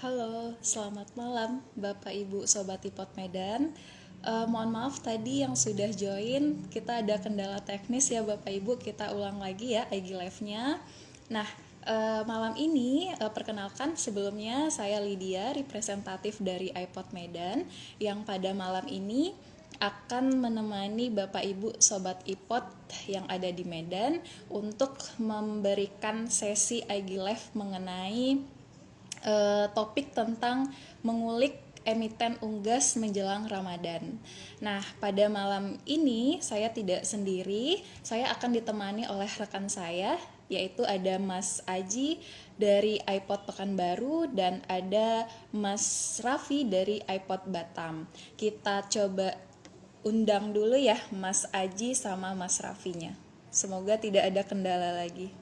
Halo, selamat malam Bapak Ibu Sobat Ipot Medan. Mohon maaf tadi yang sudah join, kita ada kendala teknis ya Bapak Ibu, kita ulang lagi ya IG Live-nya. Nah, malam ini perkenalkan sebelumnya saya Lydia, representatif dari iPod Medan yang pada malam ini akan menemani Bapak Ibu Sobat Ipot yang ada di Medan untuk memberikan sesi IG Live mengenai topik tentang mengulik emiten unggas menjelang Ramadan. Nah, pada malam ini saya tidak sendiri, saya akan ditemani oleh rekan saya, yaitu ada Mas Aji dari iPod Pekanbaru dan ada Mas Raffi dari iPod Batam. Kita coba undang dulu ya Mas Aji sama Mas Raffinya. Semoga tidak ada kendala lagi.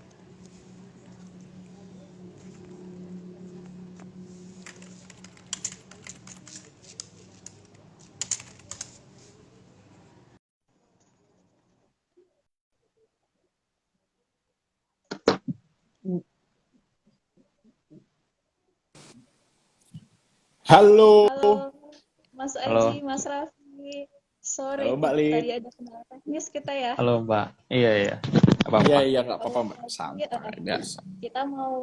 Halo. Halo, Mas Aji, Halo, Mas Raffi. Halo Sorry, Mbak Lid. tadi ada kendala teknis kita ya. halo Mbak. Iya, iya. Iya, Apa-apa. iya, nggak Oh, apa-apa Mbak. tadi Santai, biasa. kita mau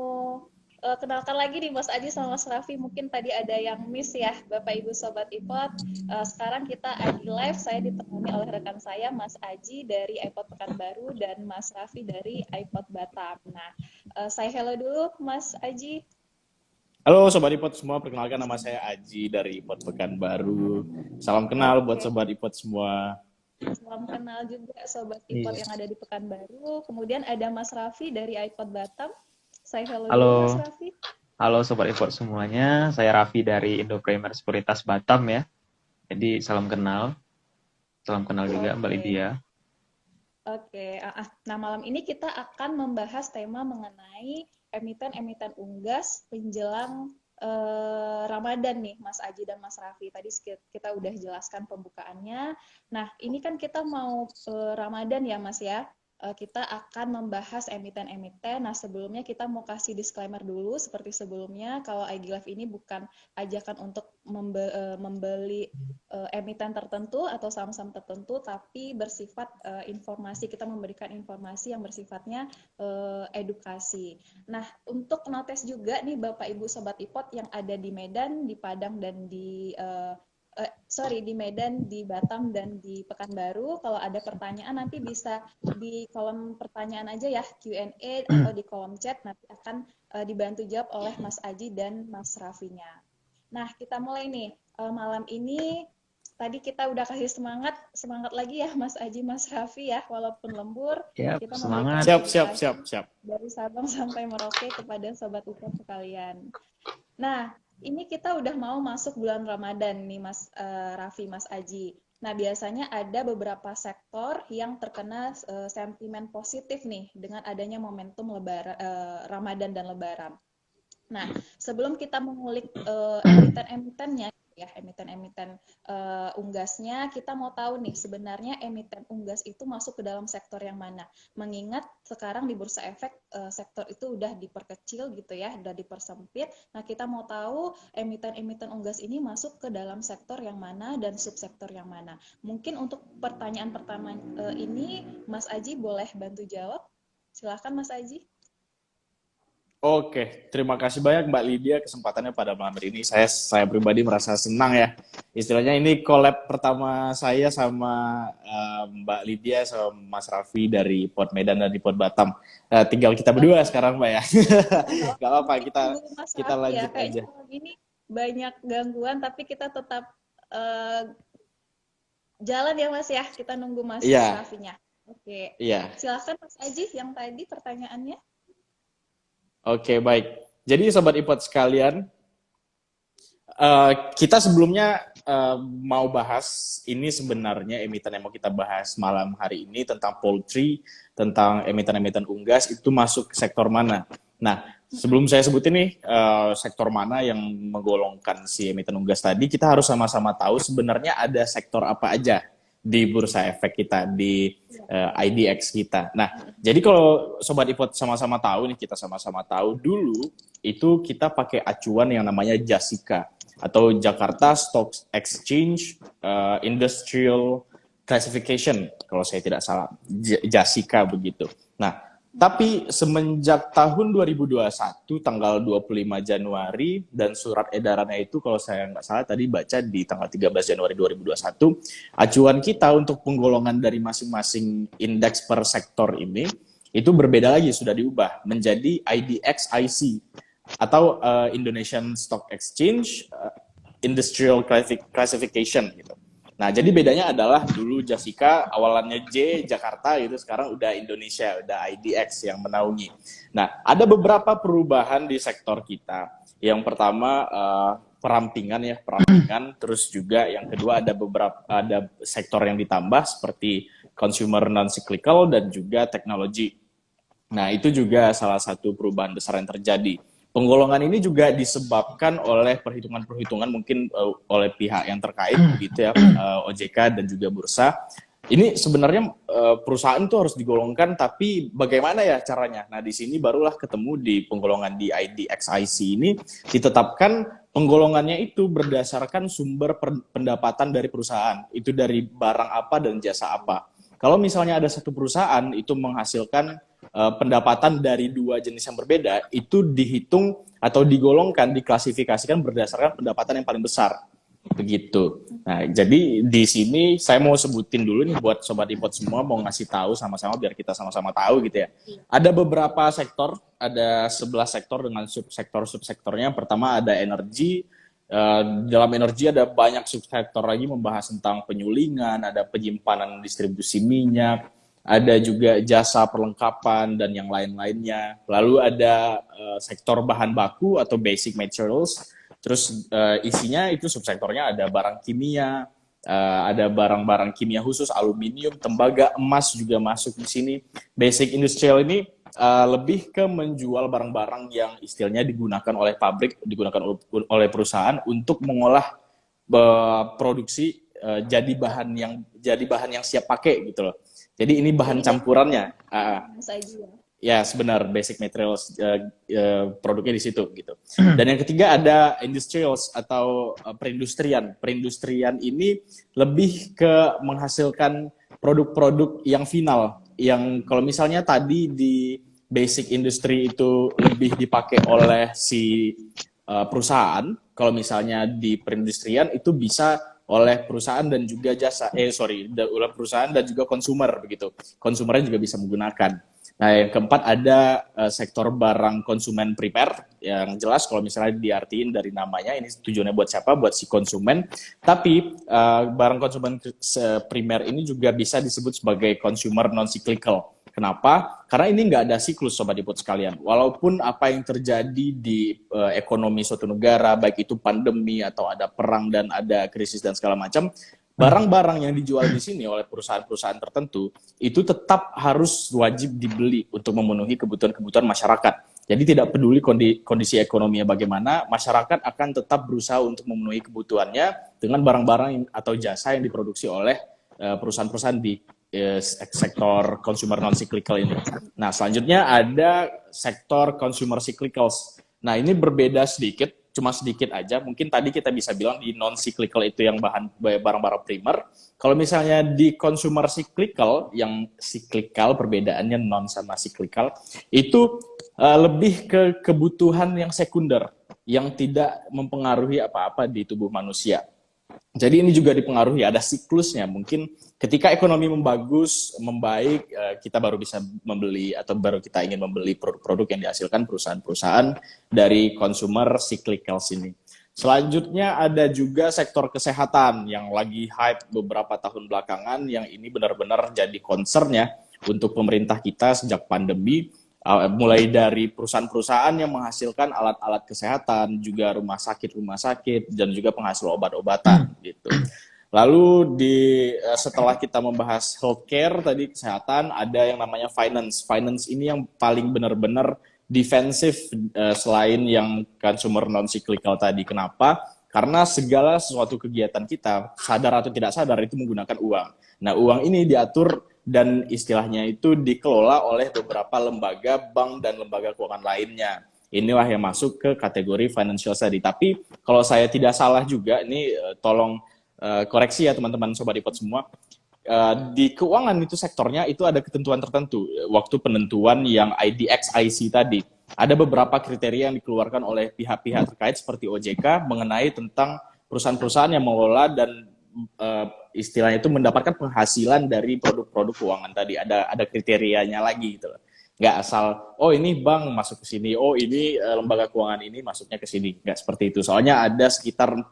kenalkan lagi nih Mas Aji sama Mas Raffi. Mungkin tadi ada yang miss ya, Bapak Ibu Sobat Ipot. Sekarang kita ID Live, saya ditemani oleh rekan saya, Mas Aji dari iPod Pekanbaru dan Mas Raffi dari iPod Batam. Nah, saya hello dulu Mas Aji. Halo Sobat Ipot semua, perkenalkan nama saya Aji dari Ipot Pekanbaru. Salam kenal buat Oke. Sobat Ipot semua. Salam kenal juga Sobat Ipot Iya. yang ada di Pekanbaru. Kemudian ada Mas Raffi dari iPod Batam. Saya hello dulu Mas Halo, Raffi. halo Sobat Import semuanya. Saya Raffi dari Indo Premier Sekuritas Batam ya. Jadi salam kenal. Salam kenal juga Mbak Oke, Lydia. oke. Nah, malam ini kita akan membahas tema mengenai emiten-emiten unggas menjelang Ramadan nih, Mas Aji dan Mas Raffi. Tadi kita udah jelaskan pembukaannya. Nah, ini kan kita mau Ramadan ya, Mas ya. Kita akan membahas emiten-emiten. Nah, sebelumnya kita mau kasih disclaimer dulu seperti sebelumnya kalau IG Live ini bukan ajakan untuk membeli emiten tertentu atau saham-saham tertentu, tapi bersifat informasi. Kita memberikan informasi yang bersifatnya edukasi. Nah, untuk notes juga nih Bapak Ibu Sobat Ipot yang ada di Medan, di Padang dan di Medan, di Batam dan di Pekanbaru. Kalau ada pertanyaan nanti bisa di kolom pertanyaan aja ya, Q&A atau di kolom chat, nanti akan dibantu jawab oleh Mas Aji dan Mas Raffinya. Nah, kita mulai nih. Malam ini tadi kita udah kasih semangat lagi ya Mas Aji, Mas Raffi ya, walaupun lembur, Ya, kita memberikan semangat. Siap, siap, siap, edukasi siap. dari Sabang sampai Merauke kepada Sobat Ipot sekalian. Nah, ini kita udah mau masuk bulan Ramadan nih Mas Raffi, Mas Aji. Nah, biasanya ada beberapa sektor yang terkena sentimen positif nih dengan adanya momentum Ramadan dan Lebaran. Nah, sebelum kita mengulik emiten-emitennya ya, emiten-emiten unggasnya, kita mau tahu nih sebenarnya emiten unggas itu masuk ke dalam sektor yang mana. Mengingat sekarang di Bursa Efek sektor itu udah diperkecil gitu ya, udah dipersempit. Nah, kita mau tahu emiten-emiten unggas ini masuk ke dalam sektor yang mana dan subsektor yang mana. Mungkin untuk pertanyaan pertama ini Mas Aji boleh bantu jawab. Silakan Mas Aji. Oke, terima kasih banyak Mbak Lydia kesempatannya pada malam hari ini. Saya pribadi merasa senang ya. Istilahnya ini collab pertama saya sama Mbak Lydia sama Mas Raffi dari Pod Medan dan di Pod Batam. Tinggal kita berdua Oke. sekarang Mbak ya. Gak apa-apa, Mungkin kita nunggu Mas kita Raffi ya. lanjut Kayaknya aja. malam ini banyak gangguan, tapi kita tetap eh, jalan ya Mas ya. Kita nunggu Mas Iya, Raffinya. Oke. iya. Silakan Mas Aji yang tadi pertanyaannya. Oke, baik. Jadi Sobat Ipot sekalian, kita sebelumnya mau bahas ini sebenarnya emiten yang mau kita bahas malam hari ini tentang poultry, tentang emiten-emiten unggas itu masuk ke sektor mana. Nah, sebelum saya sebutin nih sektor mana yang menggolongkan si emiten unggas tadi, kita harus sama-sama tahu sebenarnya ada sektor apa aja di bursa efek kita, di IDX kita. Nah, jadi kalau Sobat Ipot sama-sama tahu nih, kita sama-sama tahu dulu itu kita pakai acuan yang namanya JASICA atau Jakarta Stock Exchange Industrial Classification, kalau saya tidak salah, JASICA begitu. Nah, tapi semenjak tahun 2021, tanggal 25 Januari, dan surat edarannya itu kalau saya nggak salah tadi baca di tanggal 13 Januari 2021, acuan kita untuk penggolongan dari masing-masing indeks per sektor ini, itu berbeda lagi, sudah diubah menjadi IDX-IC, atau Indonesian Stock Exchange Industrial Classification gitu. Nah, jadi bedanya adalah dulu JASICA awalannya J Jakarta gitu, sekarang udah Indonesia, udah IDX yang menaungi. Nah, ada beberapa perubahan di sektor kita. Yang pertama perampingan, terus juga yang kedua ada sektor yang ditambah seperti consumer non cyclical dan juga teknologi. Nah, itu juga salah satu perubahan besar yang terjadi. Penggolongan ini juga disebabkan oleh perhitungan-perhitungan mungkin oleh pihak yang terkait gitu ya, OJK dan juga bursa. Ini sebenarnya perusahaan itu harus digolongkan, tapi bagaimana ya caranya? Nah, di sini barulah ketemu di penggolongan di IDXIC ini ditetapkan penggolongannya itu berdasarkan sumber pendapatan dari perusahaan. Itu dari barang apa dan jasa apa. Kalau misalnya ada satu perusahaan itu menghasilkan pendapatan dari dua jenis yang berbeda, itu dihitung atau digolongkan, diklasifikasikan berdasarkan pendapatan yang paling besar. Begitu. Nah, jadi di sini saya mau sebutin dulu nih buat Sobat Ipot semua, mau ngasih tahu sama-sama biar kita sama-sama tahu gitu ya. Ada beberapa sektor, ada 11 sektor dengan subsektornya. Pertama ada energi. Dalam energi ada banyak subsektor lagi membahas tentang penyulingan, ada penyimpanan distribusi minyak, ada juga jasa perlengkapan dan yang lain-lainnya. Lalu ada sektor bahan baku atau basic materials. Terus isinya itu subsektornya ada barang kimia, ada barang-barang kimia khusus, aluminium, tembaga, emas juga masuk di sini. Basic industrial ini lebih ke menjual barang-barang yang istilahnya digunakan oleh pabrik, digunakan oleh perusahaan untuk mengolah produksi jadi bahan yang siap pakai gitu loh. Jadi ini bahan campurannya. Ya, sebenar basic materials produknya di situ gitu. Dan yang ketiga ada industrials atau perindustrian. Perindustrian ini lebih ke menghasilkan produk-produk yang final. Yang kalau misalnya tadi di basic industry itu lebih dipakai oleh si perusahaan, kalau misalnya di perindustrian itu bisa oleh perusahaan dan juga oleh perusahaan dan juga konsumer begitu. Konsumernya juga bisa menggunakan. Nah, yang keempat ada sektor barang konsumen primer, yang jelas kalau misalnya diartiin dari namanya, ini tujuannya buat siapa? Buat si konsumen. Tapi barang konsumen primer ini juga bisa disebut sebagai consumer non-cyclical. Kenapa? Karena ini nggak ada siklus, Sobat Ipot sekalian. Walaupun apa yang terjadi di ekonomi suatu negara, baik itu pandemi atau ada perang dan ada krisis dan segala macam, barang-barang yang dijual di sini oleh perusahaan-perusahaan tertentu itu tetap harus wajib dibeli untuk memenuhi kebutuhan-kebutuhan masyarakat. Jadi tidak peduli kondisi ekonominya bagaimana, masyarakat akan tetap berusaha untuk memenuhi kebutuhannya dengan barang-barang atau jasa yang diproduksi oleh perusahaan-perusahaan di sektor consumer non-cyclical ini. Nah, selanjutnya ada sektor consumer cyclicals. Nah, ini berbeda sedikit, cuma sedikit aja. Mungkin tadi kita bisa bilang di non-cyclical itu yang barang-barang primer. Kalau misalnya di consumer cyclical, yang cyclical perbedaannya non sama cyclical, itu lebih ke kebutuhan yang sekunder, yang tidak mempengaruhi apa-apa di tubuh manusia. Jadi ini juga dipengaruhi, ada siklusnya. Mungkin ketika ekonomi membaik, kita baru bisa membeli atau baru kita ingin membeli produk-produk yang dihasilkan perusahaan-perusahaan dari consumer cyclicals ini. Selanjutnya ada juga sektor kesehatan yang lagi hype beberapa tahun belakangan, yang ini benar-benar jadi concern ya untuk pemerintah kita sejak pandemi. Mulai dari perusahaan-perusahaan yang menghasilkan alat-alat kesehatan, juga rumah sakit dan juga penghasil obat-obatan gitu. Lalu setelah kita membahas healthcare tadi, kesehatan, ada yang namanya finance. Finance ini yang paling benar-benar defensif selain yang consumer non cyclical tadi. Kenapa? Karena segala sesuatu kegiatan kita, sadar atau tidak sadar, itu menggunakan uang. Nah, uang ini diatur dan istilahnya itu dikelola oleh beberapa lembaga bank dan lembaga keuangan lainnya. Inilah yang masuk ke kategori financial study. Tapi kalau saya tidak salah juga, ini tolong koreksi ya teman-teman Sobat Ipot semua, di keuangan itu sektornya itu ada ketentuan tertentu. Waktu penentuan yang IDX-IC tadi, ada beberapa kriteria yang dikeluarkan oleh pihak-pihak terkait seperti OJK mengenai tentang perusahaan-perusahaan yang mengelola dan istilahnya itu mendapatkan penghasilan dari produk-produk keuangan tadi. Ada kriterianya lagi gitu loh. Nggak asal, oh ini bank masuk ke sini, oh ini lembaga keuangan ini masuknya ke sini. Nggak seperti itu. Soalnya ada sekitar 14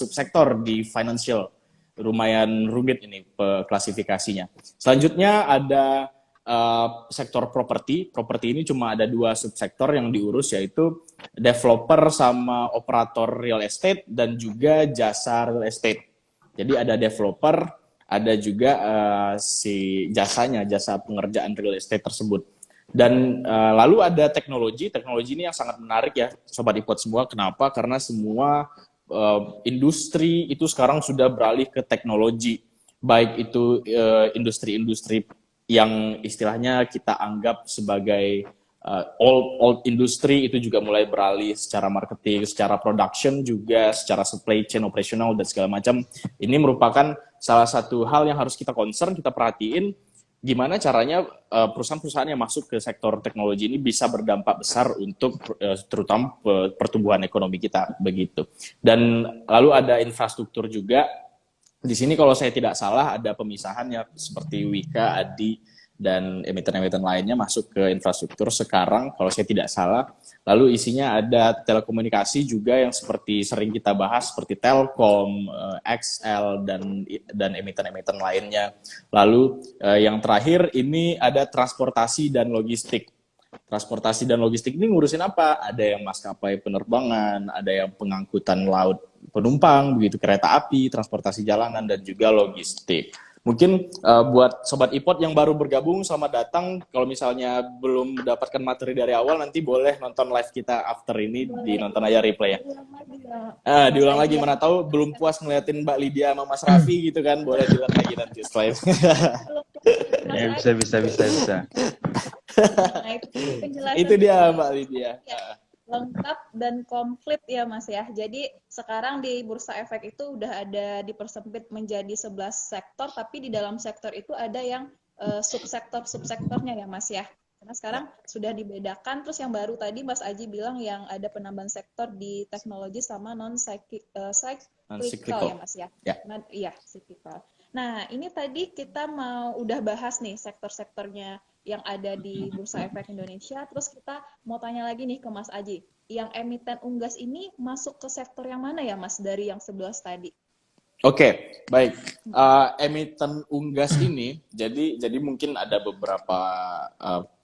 subsektor di financial. Lumayan rumit ini klasifikasinya. Selanjutnya ada sektor properti. Properti ini cuma ada 2 subsektor yang diurus, yaitu developer sama operator real estate dan juga jasa real estate. Jadi ada developer, ada juga si jasanya, jasa pengerjaan real estate tersebut. Dan lalu ada teknologi. Teknologi ini yang sangat menarik ya, Sobat Ipot semua. Kenapa? Karena semua industri itu sekarang sudah beralih ke teknologi. Baik itu industri-industri yang istilahnya kita anggap sebagai old industry, itu juga mulai beralih secara marketing, secara production juga, secara supply chain, operational dan segala macam. Ini merupakan salah satu hal yang harus kita concern, kita perhatiin gimana caranya perusahaan-perusahaan yang masuk ke sektor teknologi ini bisa berdampak besar untuk terutama pertumbuhan ekonomi kita begitu. Dan lalu ada infrastruktur juga. Di sini kalau saya tidak salah ada pemisahannya seperti Wika, Adi, dan emiten-emiten lainnya masuk ke infrastruktur sekarang kalau saya tidak salah. Lalu isinya ada telekomunikasi juga yang seperti sering kita bahas seperti Telkom, XL, dan emiten-emiten lainnya. Lalu yang terakhir ini ada transportasi dan logistik. Transportasi dan logistik ini ngurusin apa? Ada yang maskapai penerbangan, ada yang pengangkutan laut penumpang, begitu kereta api, transportasi jalanan, dan juga logistik. Mungkin buat Sobat Ipot yang baru bergabung, selamat datang. Kalau misalnya belum mendapatkan materi dari awal, nanti boleh nonton live kita after ini, dinonton aja replay ya. Diulang lagi, mana tahu belum puas ngeliatin Mbak Lydia sama Mas Raffi gitu kan, boleh dilihat lagi nanti setelah itu. Ya, bisa. Nah, itu dia Mbak Lydia. Lengkap dan komplit ya Mas ya. Jadi sekarang di Bursa Efek itu udah ada dipersempit menjadi 11 sektor, tapi di dalam sektor itu ada yang subsektornya ya Mas ya. Karena sekarang sudah dibedakan. Terus yang baru tadi Mas Aji bilang yang ada penambahan sektor di teknologi sama non-cyclical ya Mas ya. Iya, cyclical. Nah, ini tadi kita udah bahas nih sektor-sektornya yang ada di Bursa Efek Indonesia. Terus kita mau tanya lagi nih ke Mas Aji. Yang emiten unggas ini masuk ke sektor yang mana ya Mas dari yang 11 tadi? Oke, baik. Emiten unggas ini, jadi mungkin ada beberapa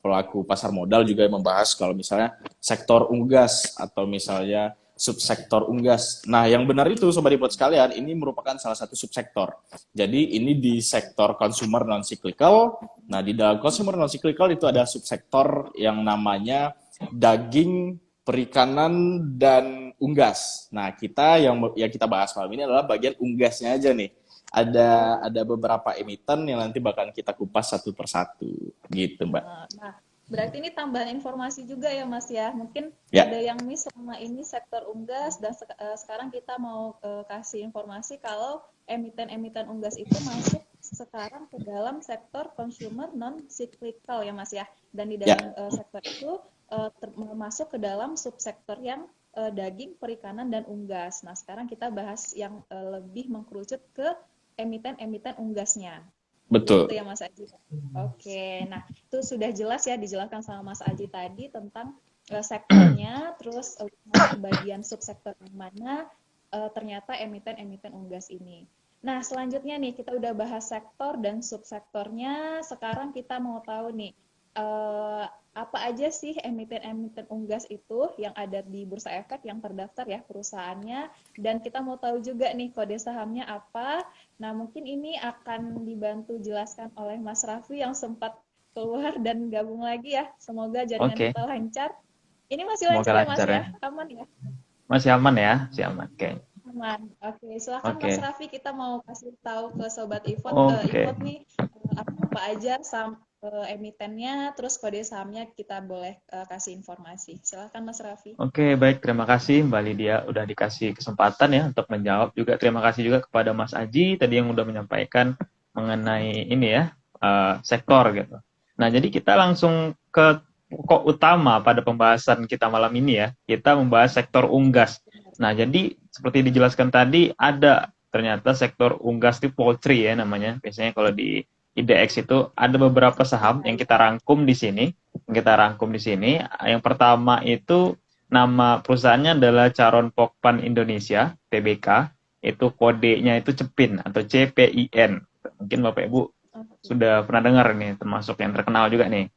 pelaku pasar modal juga yang membahas kalau misalnya sektor unggas atau misalnya subsektor unggas. Nah, yang benar itu Sobat Ipot sekalian, ini merupakan salah satu subsektor. Jadi ini di sektor consumer non-cyclical. Nah, di dalam consumer non-cyclical itu ada subsektor yang namanya daging, perikanan, dan unggas. Nah, yang kita bahas malam ini adalah bagian unggasnya aja nih. Ada beberapa emiten yang nanti bakal kita kupas satu persatu, gitu Mbak. Nah, berarti ini tambahan informasi juga ya Mas ya. Mungkin ada yang miss sama ini sektor unggas, dan sekarang kita mau kasih informasi kalau emiten-emiten unggas itu masuk sekarang ke dalam sektor consumer non-cyclical ya Mas ya. Dan di dalam sektor itu masuk ke dalam subsektor yang daging, perikanan, dan unggas. Nah, sekarang kita bahas yang lebih mengkerucut ke emiten-emiten unggasnya. Betul. Itu ya Mas Aji. Oke, nah itu sudah jelas ya dijelaskan sama Mas Aji tadi tentang sektornya, terus bagian subsektor yang mana ternyata emiten-emiten unggas ini. Nah, selanjutnya nih kita udah bahas sektor dan subsektornya. Sekarang kita mau tahu nih apa aja sih emiten-emiten unggas itu yang ada di Bursa Efek yang terdaftar ya perusahaannya, dan kita mau tahu juga nih kode sahamnya apa. Nah, mungkin ini akan dibantu jelaskan oleh Mas Raffi yang sempat keluar dan gabung lagi ya. Semoga jaringan kita lancar. Ini masih lancar ya Mas ya? Aman ya? Masih aman ya? Masih aman, oke. aman. Oke, silakan Mas Oke. Raffi, kita mau kasih tahu ke Sobat Ivot, Oke. nih apa aja saham emitennya, terus kode sahamnya kita boleh kasih informasi. Silakan Mas Raffi. Oke, baik. Terima kasih Mbak Lydia udah dikasih kesempatan ya untuk menjawab juga. Terima kasih juga kepada Mas Aji tadi yang udah menyampaikan mengenai ini ya, sektor gitu. Nah, jadi kita langsung ke pokok utama pada pembahasan kita malam ini ya. Kita membahas sektor unggas. Nah, jadi seperti dijelaskan tadi ada ternyata sektor unggas itu poultry ya namanya. Biasanya kalau di IDX itu ada beberapa saham yang kita rangkum di sini. Yang pertama itu nama perusahaannya adalah Charon Pokpan Indonesia, TBK. Itu kodenya itu CEPIN atau CPIN. Mungkin Bapak Ibu sudah pernah dengar nih, termasuk yang terkenal juga nih,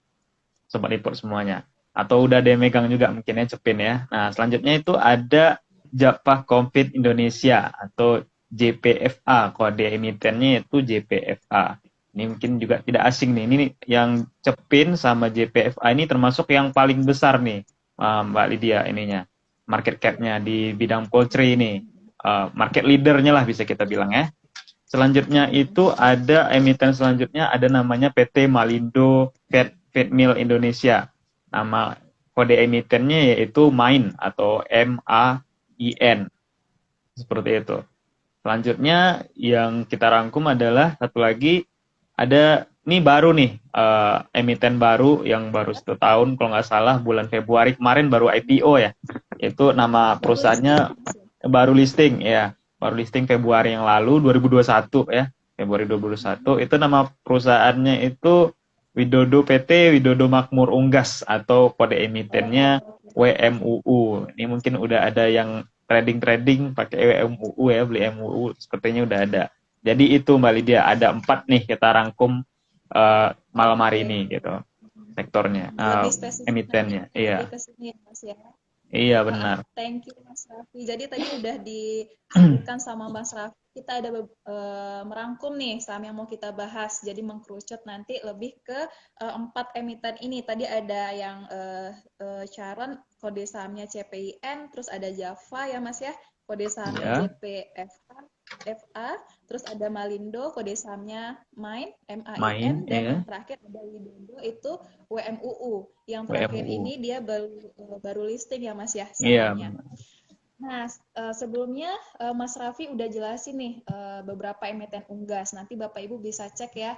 Sobat Ipur semuanya. Atau udah ada yang megang juga mungkin ya CEPIN ya. Nah, selanjutnya itu ada Japah Confit Indonesia atau JPFA. Kode emitennya itu JPFA. Ini mungkin juga tidak asing nih. Ini yang CEPIN sama JPFA ini termasuk yang paling besar nih, Mbak Lydia ininya. Market cap-nya di bidang poultry ini. Market leader-nya lah bisa kita bilang ya. Selanjutnya itu ada emiten selanjutnya ada namanya PT Malindo Feed Mill Indonesia. Nama kode emitennya yaitu MAIN atau MAIN. Seperti itu. Selanjutnya yang kita rangkum adalah satu lagi ada ini baru nih emiten baru yang baru 1 tahun kalau nggak salah bulan Februari kemarin baru IPO ya. Itu nama perusahaannya baru listing ya. Baru listing Februari yang lalu 2021 ya. Februari 2021 itu nama perusahaannya itu Widodo PT Widodo Makmur Unggas atau kode emitennya WMUU. Ini mungkin udah ada yang trading pakai WMUU ya, beli MUU sepertinya udah ada. Jadi itu Mbak Lydia, ada 4 nih kita rangkum malam hari ini gitu sektornya, Lebih spesifik emitennya. Iya, lebih ke sini ya Mas ya. iya benar. Thank you Mas Raffi. Jadi tadi udah disebutkan sama Mas Raffi, kita ada merangkum nih saham yang mau kita bahas. Jadi mengkerucut nanti lebih ke 4 emiten ini. Tadi ada yang Charon, kode sahamnya CPIN, terus ada Java ya Mas ya, kode sahamnya Ya. JPFA, terus ada Malindo, kode sahamnya MAIN, Main, dan ya. yang terakhir ada Widodo itu WMUU. Yang terakhir WMUU. ini dia baru listing ya Mas ya Iya. sahamnya. Nah, sebelumnya Mas Raffi udah jelasin nih beberapa emiten unggas. Nanti Bapak Ibu bisa cek ya.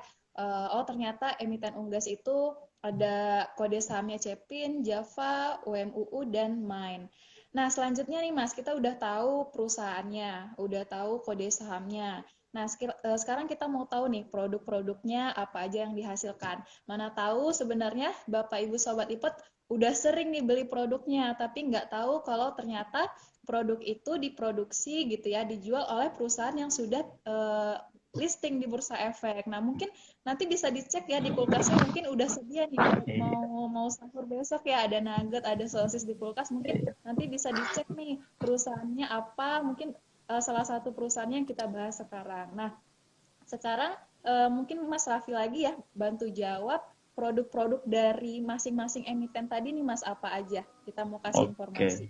Oh ternyata emiten unggas itu ada kode sahamnya CEPIN, Java, WMUU, dan MAIN. Nah, selanjutnya nih Mas, kita udah tahu perusahaannya, udah tahu kode sahamnya. Nah, sekarang kita mau tahu nih produk-produknya apa aja yang dihasilkan. Mana tahu sebenarnya Bapak Ibu Sobat Ipot udah sering nih beli produknya, tapi nggak tahu kalau ternyata produk itu diproduksi gitu ya, dijual oleh perusahaan yang sudah listing di Bursa Efek. Nah, mungkin nanti bisa dicek ya di kulkasnya, mungkin udah sedia nih mau sahur besok ya, ada nugget, ada sosis di kulkas, mungkin nanti bisa dicek nih perusahaannya apa, mungkin salah satu perusahaannya yang kita bahas sekarang. Nah, sekarang mungkin Mas Raffi lagi ya bantu jawab produk-produk dari masing-masing emiten tadi nih Mas, apa aja? Kita mau kasih informasi.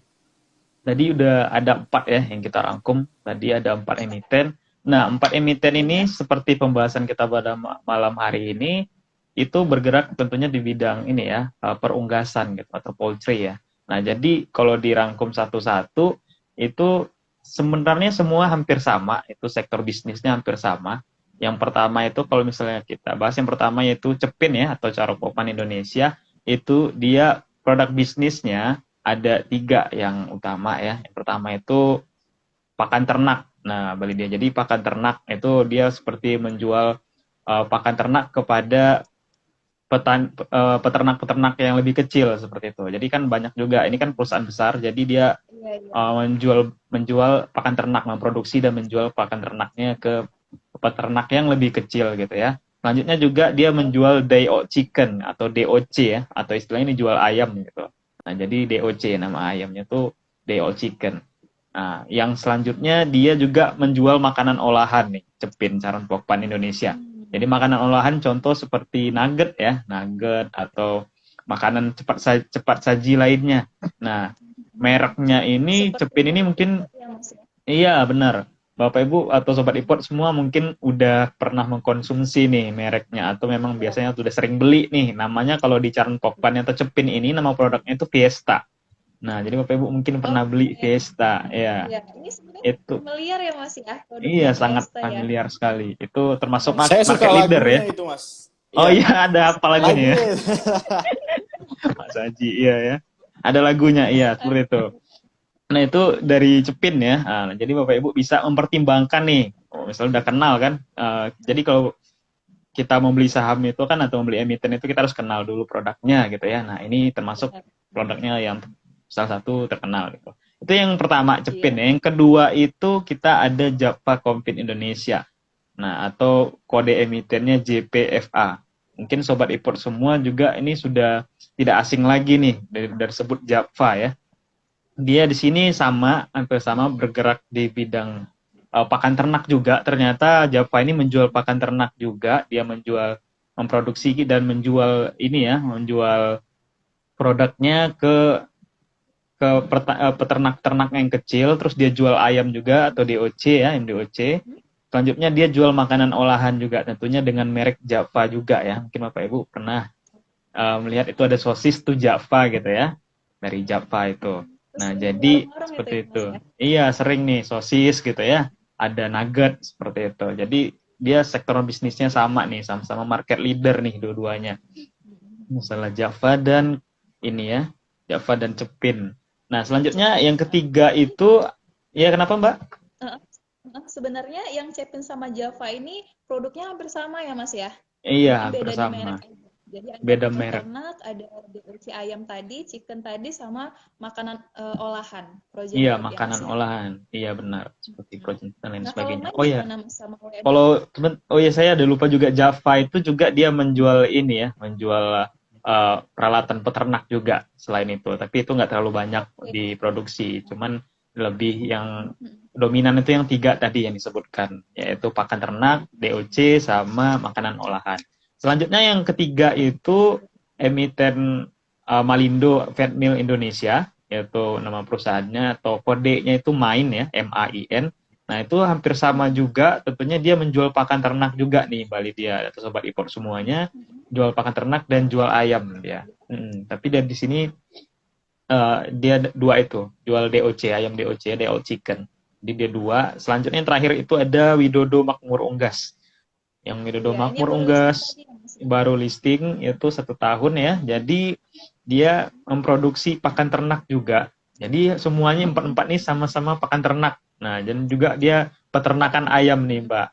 Tadi udah ada 4 ya yang kita rangkum. Tadi ada 4 emiten. Nah, 4 emiten ini seperti pembahasan kita pada malam hari ini itu bergerak tentunya di bidang ini ya, perunggasan gitu atau poultry ya. Nah, jadi kalau dirangkum satu-satu itu sebenarnya semua hampir sama, itu sektor bisnisnya hampir sama. Yang pertama itu kalau misalnya kita bahas yang pertama yaitu CEPIN ya atau Charon Pokpan Indonesia, itu dia produk bisnisnya ada 3 yang utama ya. Yang pertama itu pakan ternak. Nah, balik dia. Jadi pakan ternak itu dia seperti menjual pakan ternak kepada peternak-peternak yang lebih kecil seperti itu. Jadi kan banyak juga. Ini kan perusahaan besar, jadi dia menjual pakan ternak, memproduksi dan menjual pakan ternaknya ke peternak yang lebih kecil gitu ya. Selanjutnya juga dia menjual day-old chicken atau DOC ya, atau istilahnya ini jual ayam gitu. Nah, jadi DOC nama ayamnya tuh day-old chicken. Nah, yang selanjutnya dia juga menjual makanan olahan nih, CEPIN Charon Pokpan Indonesia. Jadi makanan olahan contoh seperti nugget ya, nugget atau makanan cepat saji lainnya. Nah, mereknya ini CEPIN ini mungkin Iya, benar. Bapak Ibu atau Sobat Ipot semua mungkin udah pernah mengkonsumsi nih mereknya atau memang Ya. biasanya sudah sering beli nih. Namanya kalau di Charun Pokpan atau Cepin ini nama produknya itu Fiesta. Nah, jadi Bapak Ibu mungkin pernah beli Oke. Fiesta, ya. Ya, ini sebenarnya Itu familiar ya Mas ya, iya produknya sangat Fiesta ya. familiar sekali. Itu termasuk Oke. Saya suka market leader ya. lagunya itu, Mas. Oh Iya, iya, ada apa lagunya ya? lagunya. Mas Haji, iya ya. Ada lagunya, iya, seperti itu. Nah, itu dari Cepin ya. Nah, jadi Bapak Ibu bisa mempertimbangkan nih. Oh, misalnya udah kenal kan. Jadi kalau kita mau beli saham itu kan atau membeli emiten itu kita harus kenal dulu produknya gitu ya. Nah, ini termasuk Benar. produknya yang salah satu terkenal gitu. Itu yang pertama Cepin Iya. ya. Yang kedua itu kita ada Java Confin Indonesia. Nah, atau kode emitennya JPFA. Mungkin Sobat Iport semua juga ini sudah tidak asing lagi nih dari sebut Java ya. Dia di sini sama, hampir sama bergerak di bidang pakan ternak juga. Ternyata Java ini menjual pakan ternak juga. Dia memproduksi dan menjual ini ya, menjual produknya ke peternak-ternak yang kecil. Terus dia jual ayam juga atau DOC ya, MDOC. Selanjutnya dia jual makanan olahan juga, tentunya dengan merek Java juga ya. Mungkin Bapak Ibu pernah melihat itu ada sosis tuh Java gitu ya, dari Java itu. Terus Nah, di jadi warung-warung itu seperti ya itu. Mas ya. Iya, sering nih sosis gitu ya. Ada nugget seperti itu. Jadi dia sektor bisnisnya sama nih, sama-sama market leader nih dua-duanya. Masalah Java dan ini ya, Java dan Cepin. Nah, selanjutnya yang ketiga itu ya kenapa Mbak? Eh, Sebenarnya yang Cepin sama Java ini produknya hampir sama ya Mas ya. Iya, Cuma hampir beda di sama. merek aja. Jadi ada Beda pakan merek. ternak, ada DOC ayam tadi, chicken tadi, sama makanan olahan, frozen Iya, food ya Mas makanan ya. olahan. Iya benar, seperti Hmm. frozen dan lain Nah kalau sebagainya. main Oh ya, gimana Mas sama WNF? kalau oh ya saya ada lupa juga Java itu juga dia menjual ini ya, menjual peralatan peternak juga selain itu. Tapi itu nggak terlalu banyak Oke. diproduksi, cuman lebih yang Hmm. dominan itu yang tiga tadi yang disebutkan, yaitu pakan ternak, DOC, sama makanan olahan. Selanjutnya yang ketiga itu emiten Malindo Feed Indonesia, yaitu nama perusahaannya atau kodenya itu MAIN ya, MAIN. Nah, itu hampir sama juga, tentunya dia menjual pakan ternak juga nih, Bali dia atau Sobat Ipor semuanya, jual pakan ternak dan jual ayam dia. Tapi dari sini dia dua itu, jual DOC, ayam DOC, DO Chicken. Jadi dia dua. Selanjutnya yang terakhir itu ada Widodo Makmur Unggas. Yang Widodo Iya, ini yang Makmur baru listing Unggas tadi ya Mas. baru listing itu 1 tahun ya. Jadi dia memproduksi pakan ternak juga. Jadi semuanya empat-empat nih sama-sama pakan ternak. Nah, dan juga dia peternakan ayam nih, Mbak.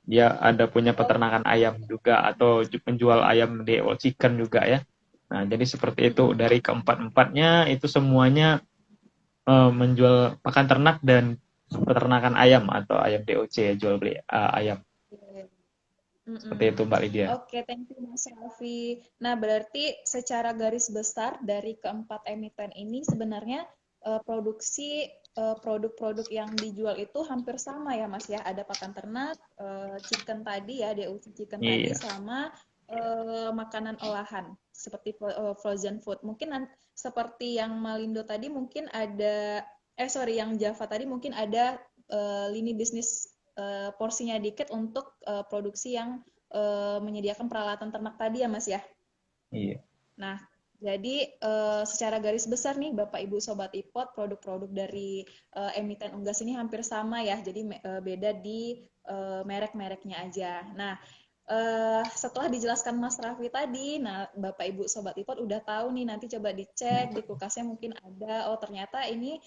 Dia ada punya peternakan ayam juga atau menjual ayam DO chicken juga ya. Nah, jadi seperti itu dari keempat-empatnya itu semuanya menjual pakan ternak dan peternakan ayam atau ayam DOC ya, jual beli ayam. Seperti itu Mbak Lydia. Oke, thank you Mas Raffi. Nah, berarti secara garis besar dari keempat emiten ini sebenarnya produksi produk-produk yang dijual itu hampir sama ya Mas ya. Ada pakan ternak, chicken tadi ya, DOC chicken tadi, Iya. sama makanan olahan seperti frozen food. Mungkin seperti yang Malindo tadi mungkin ada, yang Java tadi mungkin ada lini bisnis porsinya dikit untuk produksi yang menyediakan peralatan ternak tadi ya Mas ya. Iya. Nah, jadi secara garis besar nih Bapak Ibu Sobat Ipot, produk-produk dari emiten unggas ini hampir sama ya. Jadi beda di merek-mereknya aja. Nah, setelah dijelaskan Mas Raffi tadi, nah Bapak Ibu Sobat Ipot udah tahu nih, nanti coba dicek di kulkasnya mungkin ada, oh ternyata ini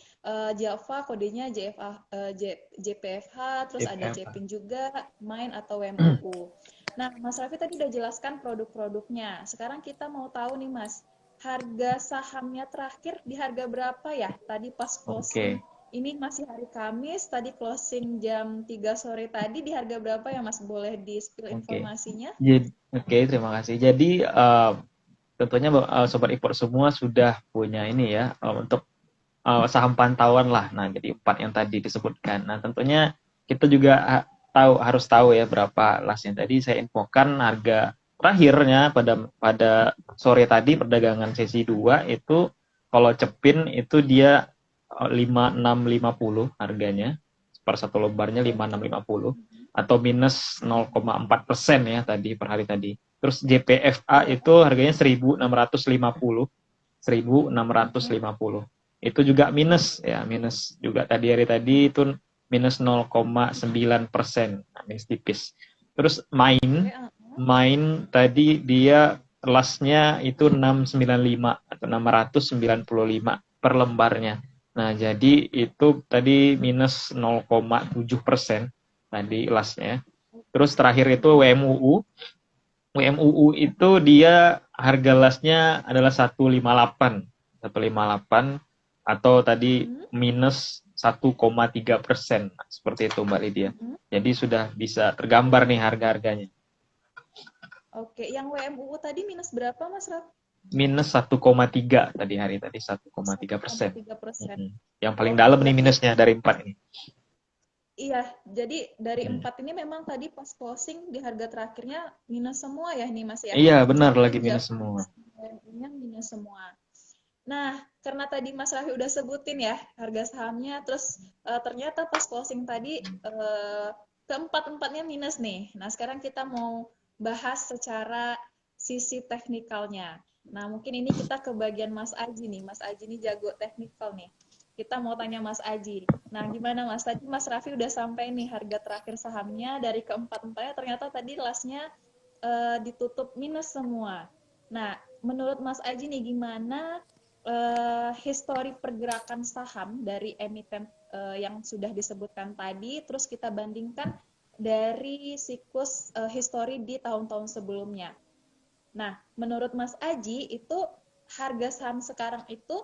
Java kodenya JPFH, terus ada JPFH. Cepin juga, main atau WMOU. Nah, Mas Raffi tadi udah jelaskan produk-produknya. Sekarang kita mau tahu nih Mas, harga sahamnya terakhir di harga berapa ya? Tadi pas closing. Oke. Ini masih hari Kamis, tadi closing jam 3 sore tadi di harga berapa ya Mas? Boleh di-spill informasinya? Oke, terima kasih. Jadi tentunya Sobat Ipor semua sudah punya ini ya untuk saham pantauan lah. Nah, jadi 4 yang tadi disebutkan. Nah, tentunya kita juga harus tahu ya berapa las yang tadi saya infokan harga terakhirnya pada sore tadi perdagangan sesi 2 itu kalau Cepin itu dia 5650 harganya per satu lembarnya 5650 atau minus 0,4% ya tadi per hari tadi. Terus JPFA itu harganya 1650. 1650. Itu juga minus ya, minus juga tadi hari tadi itu minus 0,9%, nah, minus tipis. Terus main tadi dia lastnya itu 695 atau 695 per lembarnya. Nah, jadi itu tadi minus 0,7% tadi lastnya. Terus terakhir itu WMUU. WMUU itu dia harga lastnya adalah 158 atau tadi minus 1,3%. Seperti itu Mbak Lydia. Jadi sudah bisa tergambar nih harga-harganya. Oke, yang WMUU tadi minus berapa Mas Raf? Minus 1,3 tadi hari tadi 1,3%. 1,3%. Yang paling dalam nih minusnya dari 4 ini. Iya, jadi dari 4 ini memang tadi pas closing di harga terakhirnya minus semua ya nih Mas ya? Iya, benar lagi minus semua. Minus semua. Nah, karena tadi Mas Raffi udah sebutin ya harga sahamnya, terus ternyata pas closing tadi keempat-empatnya minus nih. Nah, sekarang kita mau bahas secara sisi teknikalnya. Nah, mungkin ini kita ke bagian Mas Aji nih. Mas Aji ini jago teknikal nih. Kita mau tanya Mas Aji. Nah, gimana Mas? Tadi Mas Raffi udah sampai nih harga terakhir sahamnya dari keempat-empatnya ternyata tadi lastnya ditutup minus semua. Nah, menurut Mas Aji nih gimana histori pergerakan saham dari emiten yang sudah disebutkan tadi, terus kita bandingkan dari siklus histori di tahun-tahun sebelumnya. Nah, menurut Mas Aji itu harga saham sekarang itu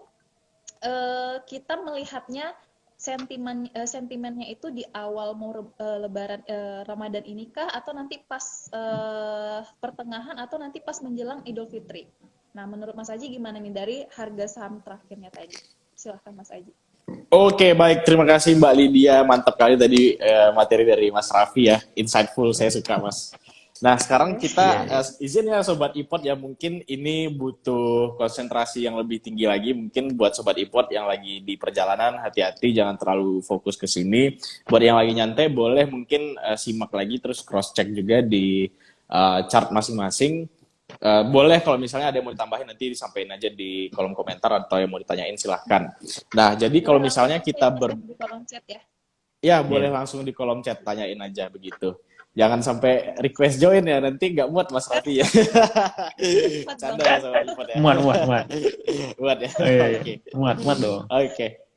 kita melihatnya sentimennya itu di awal mau Lebaran Ramadan ini kah atau nanti pas pertengahan atau nanti pas menjelang Idul Fitri? Nah, menurut Mas Aji gimana nih dari harga saham terakhirnya tadi? Silahkan Mas Aji. Oke, baik. Terima kasih Mbak Lydia. Mantap kali tadi materi dari Mas Raffi ya. Insightful, saya suka Mas. Nah, sekarang kita izin ya Sobat iPod ya, mungkin ini butuh konsentrasi yang lebih tinggi lagi. Mungkin buat Sobat iPod yang lagi di perjalanan, hati-hati jangan terlalu fokus ke sini. Buat yang lagi nyantai, boleh mungkin simak lagi terus cross-check juga di chart masing-masing. Boleh kalau misalnya ada yang mau ditambahin nanti disampaikan aja di kolom komentar atau yang mau ditanyain silahkan. Nah, jadi kalau misalnya kita di kolom chat ya. Ya, boleh langsung di kolom chat tanyain aja begitu. Jangan sampai request join ya, nanti nggak muat Mas Raffi ya. Canda ya sama iPod ya. Muat. Muat ya. Oke. Muat dong. Oke.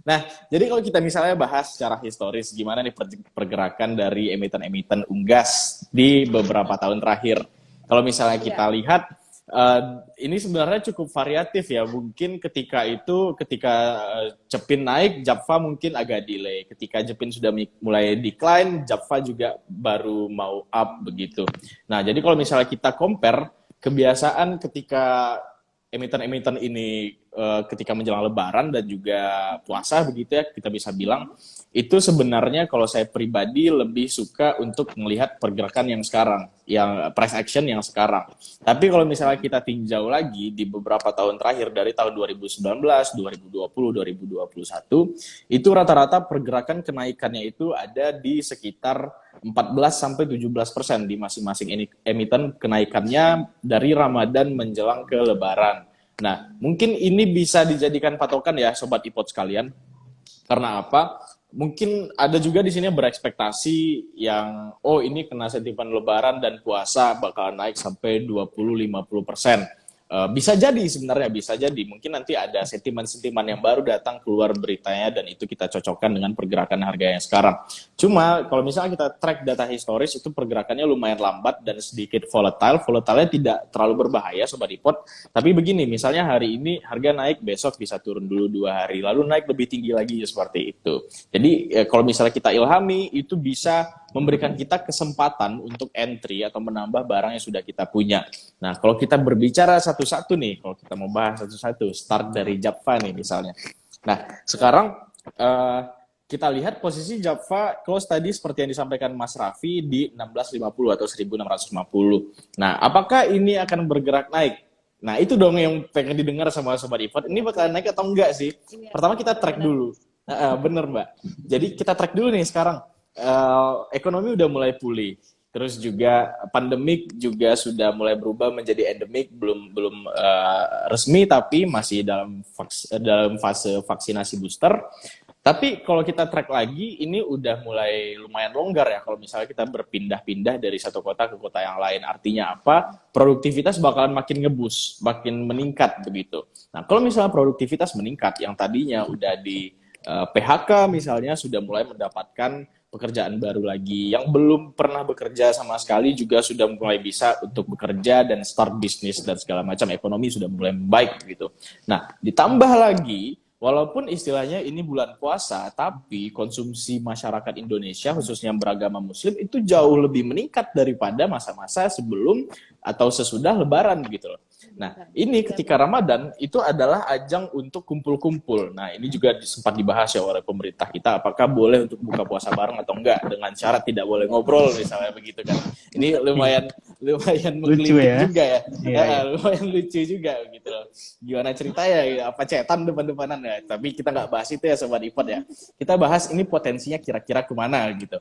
Nah, jadi kalau kita misalnya bahas secara historis gimana nih pergerakan dari emiten-emiten unggas di beberapa tahun terakhir. Kalau misalnya kita lihat ini sebenarnya cukup variatif ya. Mungkin ketika Cepin naik, Japfa mungkin agak delay. Ketika Cepin sudah mulai decline, Japfa juga baru mau up begitu. Nah, jadi kalau misalnya kita compare kebiasaan ketika emiten-emiten ini ketika menjelang Lebaran dan juga puasa begitu ya, kita bisa bilang itu sebenarnya kalau saya pribadi lebih suka untuk melihat pergerakan yang sekarang, yang price action yang sekarang. Tapi kalau misalnya kita tinjau lagi di beberapa tahun terakhir dari tahun 2019, 2020, 2021, itu rata-rata pergerakan kenaikannya itu ada di sekitar 14-17% di masing-masing emiten kenaikannya dari Ramadan menjelang ke Lebaran. Nah, mungkin ini bisa dijadikan patokan ya Sobat iPod sekalian. Karena apa? Mungkin ada juga di sini berekspektasi yang ini kena sentimen Lebaran dan puasa bakal naik sampai 20-50%. Bisa jadi sebenarnya, bisa jadi. Mungkin nanti ada sentimen-sentimen yang baru datang keluar beritanya dan itu kita cocokkan dengan pergerakan harga yang sekarang. Cuma kalau misalnya kita track data historis itu pergerakannya lumayan lambat dan sedikit volatile. Volatile-nya tidak terlalu berbahaya Sobat iPod. Tapi begini, misalnya hari ini harga naik, besok bisa turun dulu 2 hari, lalu naik lebih tinggi lagi seperti itu. Jadi kalau misalnya kita ilhami, itu bisa memberikan kita kesempatan untuk entry atau menambah barang yang sudah kita punya. Nah, kalau kita berbicara satu-satu nih, kalau kita mau bahas satu-satu, start dari Japfa nih misalnya. Nah, sekarang kita lihat posisi Japfa close tadi seperti yang disampaikan Mas Raffi di 1650 atau 1650. Nah, apakah ini akan bergerak naik? Nah, itu dong yang pengen didengar sama Sobat iPod. Ini bakalan naik atau enggak sih? Pertama kita track dulu. Bener Mbak. Jadi kita track dulu nih sekarang. Ekonomi udah mulai pulih. Terus juga pandemik juga sudah mulai berubah menjadi endemik, belum belum resmi tapi masih dalam fase vaksinasi booster. Tapi kalau kita track lagi, ini udah mulai lumayan longgar ya kalau misalnya kita berpindah-pindah dari satu kota ke kota yang lain. Artinya apa? Produktivitas bakalan makin ngebus, makin meningkat begitu. Nah, kalau misalnya produktivitas meningkat, yang tadinya udah di PHK misalnya sudah mulai mendapatkan pekerjaan baru lagi, yang belum pernah bekerja sama sekali juga sudah mulai bisa untuk bekerja dan start bisnis dan segala macam, ekonomi sudah mulai baik gitu. Nah, ditambah lagi, walaupun istilahnya ini bulan puasa, tapi konsumsi masyarakat Indonesia khususnya yang beragama Muslim itu jauh lebih meningkat daripada masa-masa sebelum atau sesudah Lebaran gitu loh. Nah, ini ketika Ramadan itu adalah ajang untuk kumpul-kumpul. Nah, ini juga sempat dibahas ya oleh pemerintah kita, apakah boleh untuk buka puasa bareng atau enggak, dengan syarat tidak boleh ngobrol misalnya begitu kan. Ini lumayan lumayan Lucu menggelitik ya. juga ya. Iya, iya. Lumayan lucu juga gitu loh. Gimana ceritanya, apa cetan depan-depanan ya. Tapi kita nggak bahas itu ya Sobat Ipod ya. Kita bahas ini potensinya kira-kira kemana gitu.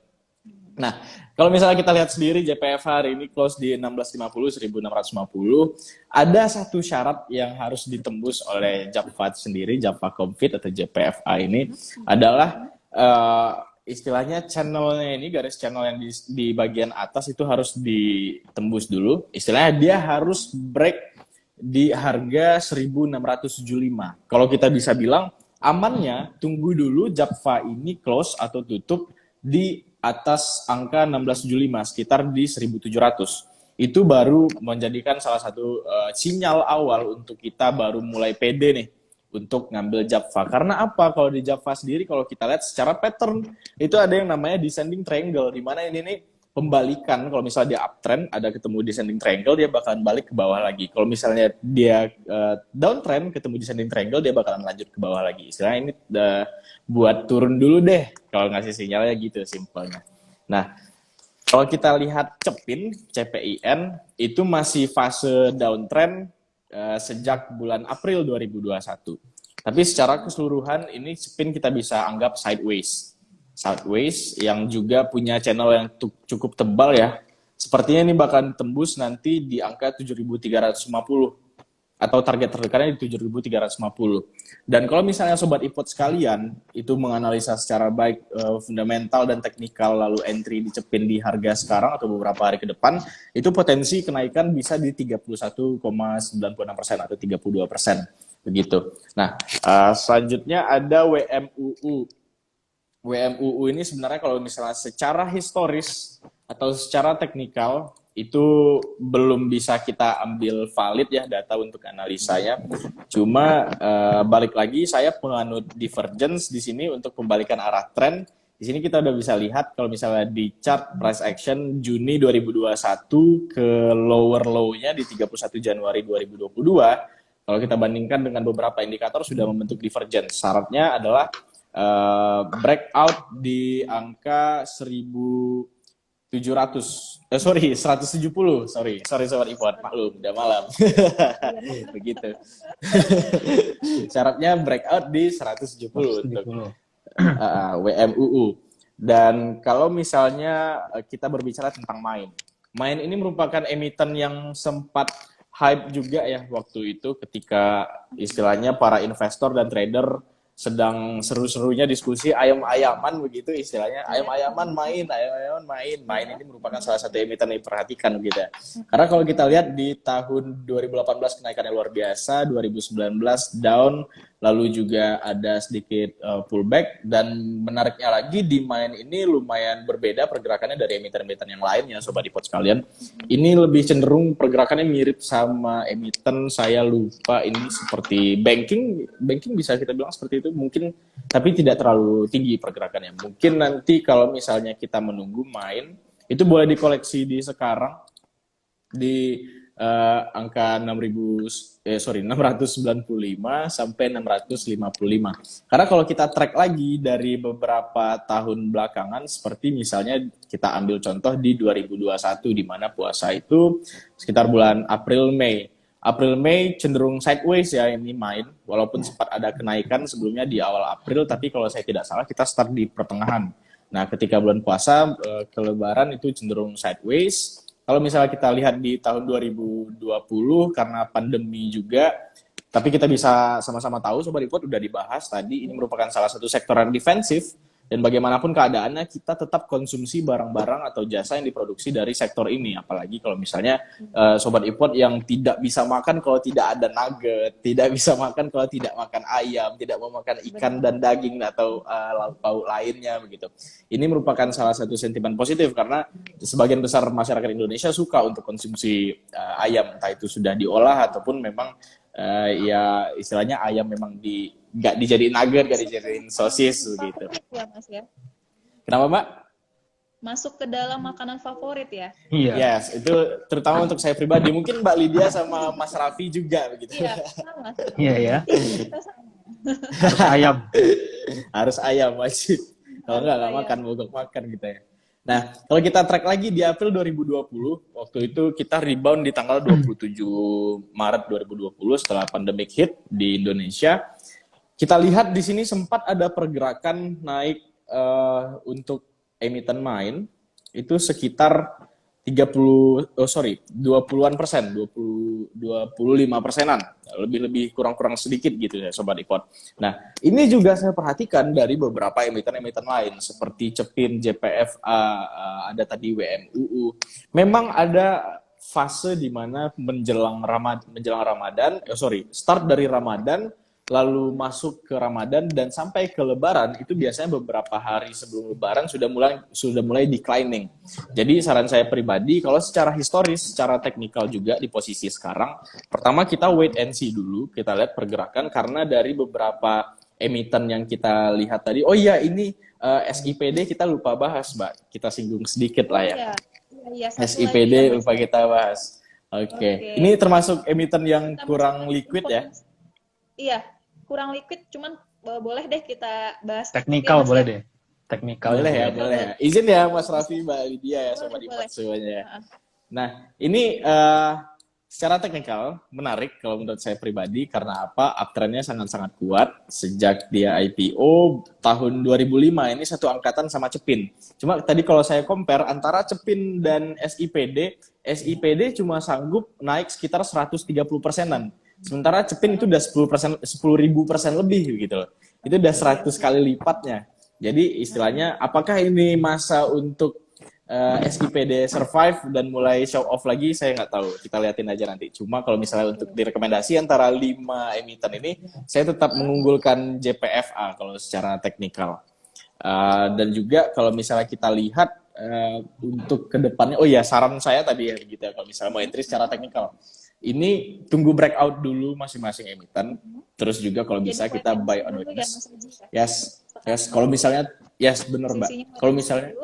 Nah, kalau misalnya kita lihat sendiri JPF hari ini close di 1650, 1650, ada satu syarat yang harus ditembus oleh Japfa sendiri, Japfa Comfit atau JPFA ini adalah istilahnya channelnya ini, garis channel yang di bagian atas itu harus ditembus dulu. Istilahnya dia harus break di harga 1675. Kalau kita bisa bilang amannya tunggu dulu Japfa ini close atau tutup di atas angka 1675, sekitar di 1700. Itu baru menjadikan salah satu sinyal awal untuk kita baru mulai pede nih untuk ngambil Japfa. Karena apa? Kalau di Japfa sendiri, kalau kita lihat secara pattern, itu ada yang namanya descending triangle, di mana ini nih pembalikan. Kalau misalnya dia uptrend, ada ketemu descending triangle, dia bakalan balik ke bawah lagi. Kalau misalnya dia downtrend, ketemu descending triangle, dia bakalan lanjut ke bawah lagi. Istilahnya ini buat turun dulu deh, kalau ngasih sinyalnya gitu simpelnya. Nah, kalau kita lihat Cepin, CPIN, itu masih fase downtrend sejak bulan April 2021. Tapi secara keseluruhan ini Cepin kita bisa anggap sideways. Sideways yang juga punya channel yang cukup tebal ya. Sepertinya ini bakal tembus nanti di angka 7.350 atau target terdekatnya di 7.350. Dan kalau misalnya Sobat Ipod sekalian itu menganalisa secara baik fundamental dan teknikal lalu entry dicepin di harga sekarang atau beberapa hari ke depan, itu potensi kenaikan bisa di 31,96% atau 32%. Begitu. Nah, selanjutnya ada WMUU. WMUU ini sebenarnya kalau misalnya secara historis atau secara teknikal itu belum bisa kita ambil valid ya data untuk analisanya. Cuma balik lagi saya penganut divergence di sini untuk pembalikan arah tren. Di sini kita udah bisa lihat kalau misalnya di chart price action Juni 2021 ke lower low-nya di 31 Januari 2022, kalau kita bandingkan dengan beberapa indikator sudah membentuk divergence. Syaratnya adalah breakout di angka 170, sorry Sobat Ipod, maklum, udah malam. Begitu. Syaratnya breakout di 170 untuk WMUU. Dan kalau misalnya kita berbicara tentang Main ini merupakan emiten yang sempat hype juga ya waktu itu ketika istilahnya para investor dan trader sedang seru-serunya diskusi ayam-ayaman begitu istilahnya, ayam-ayaman main ini merupakan salah satu emiten yang diperhatikan gitu ya. Karena kalau kita lihat di tahun 2018 kenaikannya luar biasa, 2019 down, lalu juga ada sedikit pullback, dan menariknya lagi di Main ini lumayan berbeda pergerakannya dari emiten-emiten yang lain ya Sobat Ipod sekalian. Ini lebih cenderung pergerakannya mirip sama emiten, saya lupa ini seperti banking bisa kita bilang seperti itu mungkin, tapi tidak terlalu tinggi pergerakannya. Mungkin nanti kalau misalnya kita menunggu Main, itu boleh dikoleksi di sekarang di angka 695 sampai 655. Karena kalau kita track lagi dari beberapa tahun belakangan, seperti misalnya kita ambil contoh di 2021 di mana puasa itu sekitar bulan April Mei. April Mei cenderung sideways ya ini main, walaupun sempat ada kenaikan sebelumnya di awal April, tapi kalau saya tidak salah kita start di pertengahan. Nah, ketika bulan puasa ke Lebaran itu cenderung sideways. Kalau misalnya kita lihat di tahun 2020 karena pandemi juga, tapi kita bisa sama-sama tahu, Sobat Ipot udah dibahas tadi, ini merupakan salah satu sektor yang defensif, dan bagaimanapun keadaannya kita tetap konsumsi barang-barang atau jasa yang diproduksi dari sektor ini. Apalagi kalau misalnya Sobat Ipot yang tidak bisa makan kalau tidak ada nugget, tidak bisa makan kalau tidak makan ayam, tidak mau makan ikan dan daging atau lauk pauk lainnya begitu. Ini merupakan salah satu sentimen positif karena sebagian besar masyarakat Indonesia suka untuk konsumsi ayam, entah itu sudah diolah ataupun memang ya istilahnya ayam memang nggak dijadiin nugget, nggak dijadiin sosis gitu. Ya Mas ya. Kenapa Mbak? Masuk ke dalam makanan favorit ya. Iya. Yes, itu terutama untuk saya pribadi. Mungkin Mbak Lydia sama Mas Raffi juga begitu. Iya, sama. Iya ya. Kita sama. Harus ayam. Harus ayam wajib. Kalau nggak makan, mogok makan gitu ya. Nah, kalau kita track lagi di April 2020, waktu itu kita rebound di tanggal 27 Maret 2020 setelah pandemic hit di Indonesia. Kita lihat di sini sempat ada pergerakan naik untuk emiten main itu sekitar 20-an persen, 25%-an, lebih kurang sedikit gitu ya Sobat Ipot. Nah, ini juga saya perhatikan dari beberapa emiten-emiten lain seperti Cepin, JPFA, ada tadi WMUU. Memang ada fase di mana start dari Ramadan lalu masuk ke Ramadan dan sampai ke Lebaran itu biasanya beberapa hari sebelum Lebaran sudah mulai declining. Jadi saran saya pribadi kalau secara historis, secara teknikal juga di posisi sekarang, pertama kita wait and see dulu, kita lihat pergerakan karena dari beberapa emiten yang kita lihat tadi. Oh iya, ini SIPD kita lupa bahas, Mbak. Kita singgung sedikit lah ya. Iya, SIPD lupa kita bahas. Oke. Ini termasuk emiten yang kurang liquid ya? Iya, kurang liquid, cuman boleh deh kita bahas. Teknikal boleh deh. Teknikal boleh ya. Izin ya Mas Raffi, Mbak Lydia ya, Sobat Ipot semuanya. Nah, ini secara teknikal menarik kalau menurut saya pribadi karena apa? Uptrendnya sangat-sangat kuat sejak dia IPO tahun 2005, ini satu angkatan sama Cepin. Cuma tadi kalau saya compare antara Cepin dan SIPD cuma sanggup naik sekitar 130%-an. Sementara Cepin itu udah 10%, 10.000% lebih gitu loh. Itu udah 100 kali lipatnya. Jadi istilahnya apakah ini masa untuk SIPD survive dan mulai show off lagi, saya nggak tahu. Kita liatin aja nanti. Cuma kalau misalnya untuk direkomendasi antara 5 emiten ini, saya tetap mengunggulkan JPFA kalau secara teknikal. Dan juga kalau misalnya kita lihat untuk kedepannya, oh ya saran saya tadi ya gitu ya, kalau misalnya mau entry secara teknikal. Ini tunggu breakout dulu masing-masing emiten. Terus juga kalau bisa kita buy on weakness. Yes. Kalau misalnya, bener Mbak. Kalau misalnya,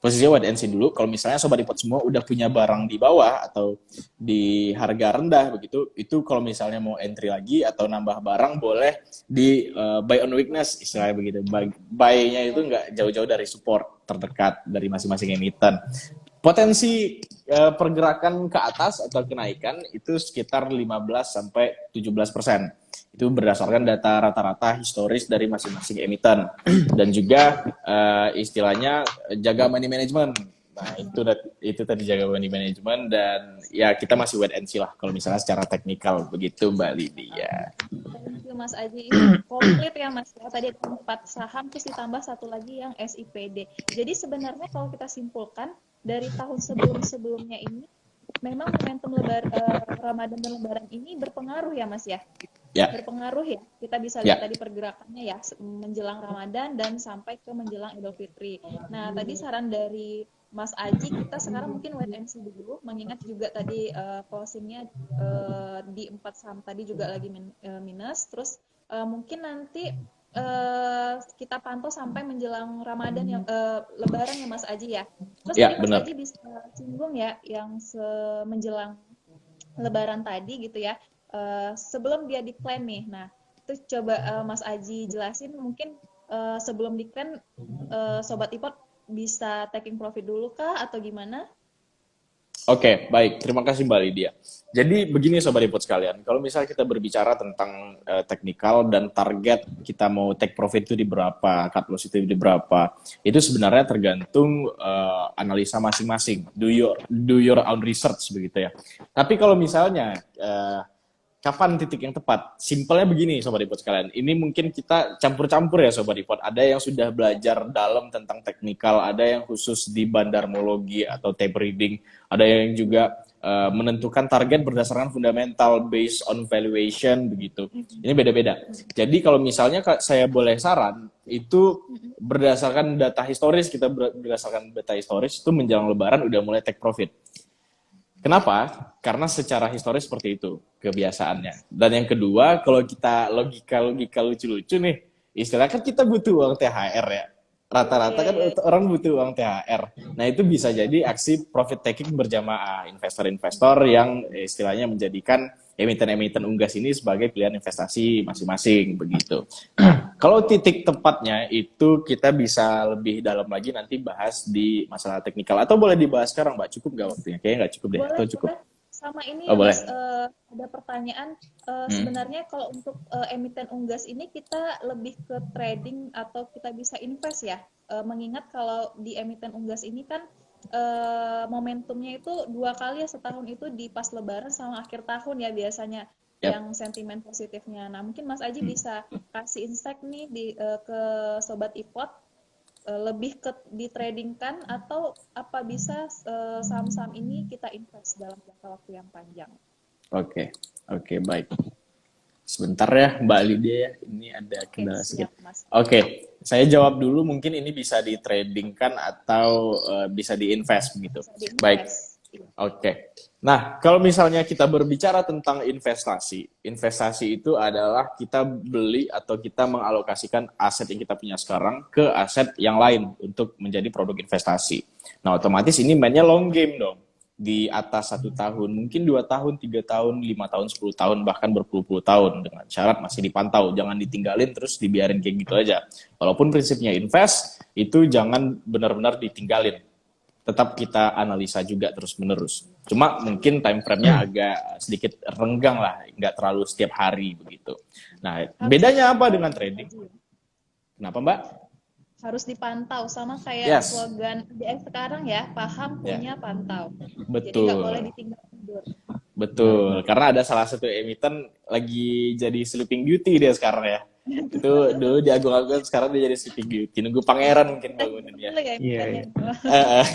posisinya wait and see dulu. Kalau misalnya Sobat Ipot semua udah punya barang di bawah atau di harga rendah begitu, itu kalau misalnya mau entry lagi atau nambah barang boleh di buy on weakness istilahnya begitu. Buy-nya itu nggak jauh-jauh dari support terdekat dari masing-masing emiten. Potensi pergerakan ke atas atau kenaikan itu sekitar 15-17%. Itu berdasarkan data rata-rata historis dari masing-masing emiten. Dan juga istilahnya jaga money management. Nah, itu tadi jaga money management dan ya kita masih wait and see lah kalau misalnya secara teknikal begitu Mbak Lydia. Thank you Mas Aji. Ini komplit ya Mas. Tadi ada 4 saham terus ditambah satu lagi yang SIPD. Jadi sebenarnya kalau kita simpulkan dari tahun sebelum-sebelumnya ini memang momentum Ramadan dan Lebaran ini berpengaruh ya Mas ya? Ya. Berpengaruh ya. Kita bisa lihat tadi pergerakannya ya menjelang Ramadan dan sampai ke menjelang Idul Fitri. Nah, tadi saran dari Mas Aji, kita sekarang mungkin wait and see dulu, mengingat juga tadi closingnya di 4 saham tadi juga lagi minus, terus mungkin nanti kita pantau sampai menjelang Ramadan yang Lebaran ya Mas Aji ya. Terus ya, tadi Mas Aji bisa singgung ya yang menjelang Lebaran tadi gitu ya. Sebelum dia decline nih. Nah, itu coba Mas Aji jelasin mungkin sebelum decline Sobat Ipot bisa taking profit dulu kah atau gimana? Oke, baik. Terima kasih Mbak Lydia. Jadi begini Sobat Ipot sekalian, kalau misalnya kita berbicara tentang teknikal dan target kita mau take profit itu di berapa, cut loss itu di berapa, itu sebenarnya tergantung analisa masing-masing. Do your own research begitu ya. Tapi kalau misalnya kapan titik yang tepat? Simpelnya begini Sobat Ipot sekalian, ini mungkin kita campur-campur ya Sobat Ipot. Ada yang sudah belajar dalam tentang teknikal, ada yang khusus di bandarmologi atau tape reading, ada yang juga menentukan target berdasarkan fundamental based on valuation begitu. Ini beda-beda. Jadi kalau misalnya saya boleh saran, itu berdasarkan data historis, kita berdasarkan data historis itu menjelang lebaran udah mulai take profit. Kenapa? Karena secara historis seperti itu kebiasaannya. Dan yang kedua, kalau kita logika lucu-lucu nih, istilahnya kan kita butuh uang THR ya. Rata-rata kan orang butuh uang THR. Nah itu bisa jadi aksi profit taking berjamaah investor-investor yang istilahnya menjadikan emiten-emiten unggas ini sebagai pilihan investasi masing-masing begitu. Nah, kalau titik tepatnya itu kita bisa lebih dalam lagi nanti bahas di masalah teknikal atau boleh dibahas sekarang Mbak, cukup nggak waktunya? Kayaknya nggak cukup deh, Boleh, atau cukup? boleh. Sama ini Oh ya boleh. Mas, ada pertanyaan, Hmm. sebenarnya kalau untuk emiten unggas ini kita lebih ke trading atau kita bisa invest ya? Mengingat kalau di emiten unggas ini kan momentumnya itu 2 kali ya setahun, itu di pas lebaran sama akhir tahun ya biasanya Yap. yang sentimen positifnya. Nah mungkin Mas Aji Hmm. bisa kasih insight nih ke Sobat Ipot, lebih ke ditradingkan atau apa bisa saham-saham ini kita invest dalam jangka waktu yang panjang? Oke, oke, baik. Sebentar ya Mbak Lydia ya, ini ada Oke, kendala sedikit. siap Mas. Oke, saya jawab dulu, mungkin ini bisa ditradingkan atau bisa diinvest begitu. Bisa Baik. diinvest. Iya. Oke. Nah, kalau misalnya kita berbicara tentang investasi, investasi itu adalah kita beli atau kita mengalokasikan aset yang kita punya sekarang ke aset yang lain untuk menjadi produk investasi. Nah, otomatis ini mainnya long game dong. Di atas 1 tahun, mungkin 2 tahun, 3 tahun, 5 tahun, 10 tahun, bahkan berpuluh-puluh tahun dengan syarat masih dipantau, jangan ditinggalin terus dibiarin kayak gitu aja. Walaupun prinsipnya invest, itu jangan benar-benar ditinggalin, tetap kita analisa juga terus-menerus. Cuma mungkin time frame-nya agak sedikit renggang lah, nggak terlalu setiap hari begitu. Nah, Harus bedanya apa dipantau dengan ya, Mas trading? Aji. Kenapa, Mbak? Harus dipantau, sama kayak Yes, slogan BX sekarang ya, paham ya, punya pantau. Jadi nggak boleh betul. ditinggal tidur. Betul, karena ada salah satu emiten lagi jadi sleeping beauty dia sekarang ya. Itu dulu diagung-agung, sekarang dia jadi sleeping beauty. Nunggu pangeran mungkin Kita bangunin hitung ya. dulu ya Iya, emitennya. iya. Eh,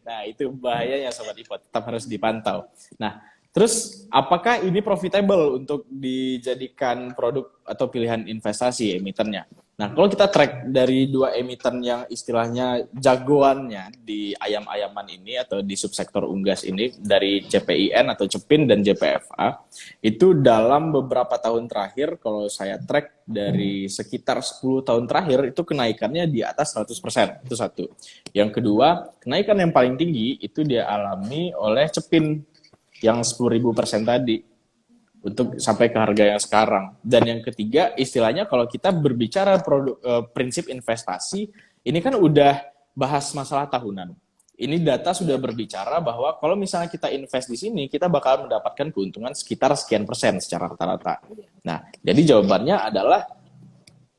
Nah, itu bahayanya Sobat Ipot, tetap harus dipantau. Nah, terus apakah ini profitable untuk dijadikan produk atau pilihan investasi emitennya? Nah, kalau kita track dari dua emiten yang istilahnya jagoannya di ayam-ayaman ini atau di subsektor unggas ini, dari CPIN atau Cepin dan JPFA, itu dalam beberapa tahun terakhir, kalau saya track dari sekitar 10 tahun terakhir, itu kenaikannya di atas 100%. Itu satu. Yang kedua, kenaikan yang paling tinggi itu dia alami oleh Cepin yang 10.000% tadi untuk sampai ke harga yang sekarang. Dan yang ketiga, istilahnya kalau kita berbicara prinsip investasi, ini kan udah bahas masalah tahunan. Ini data sudah berbicara bahwa kalau misalnya kita invest di sini, kita bakal mendapatkan keuntungan sekitar sekian persen secara rata-rata. Nah, jadi jawabannya adalah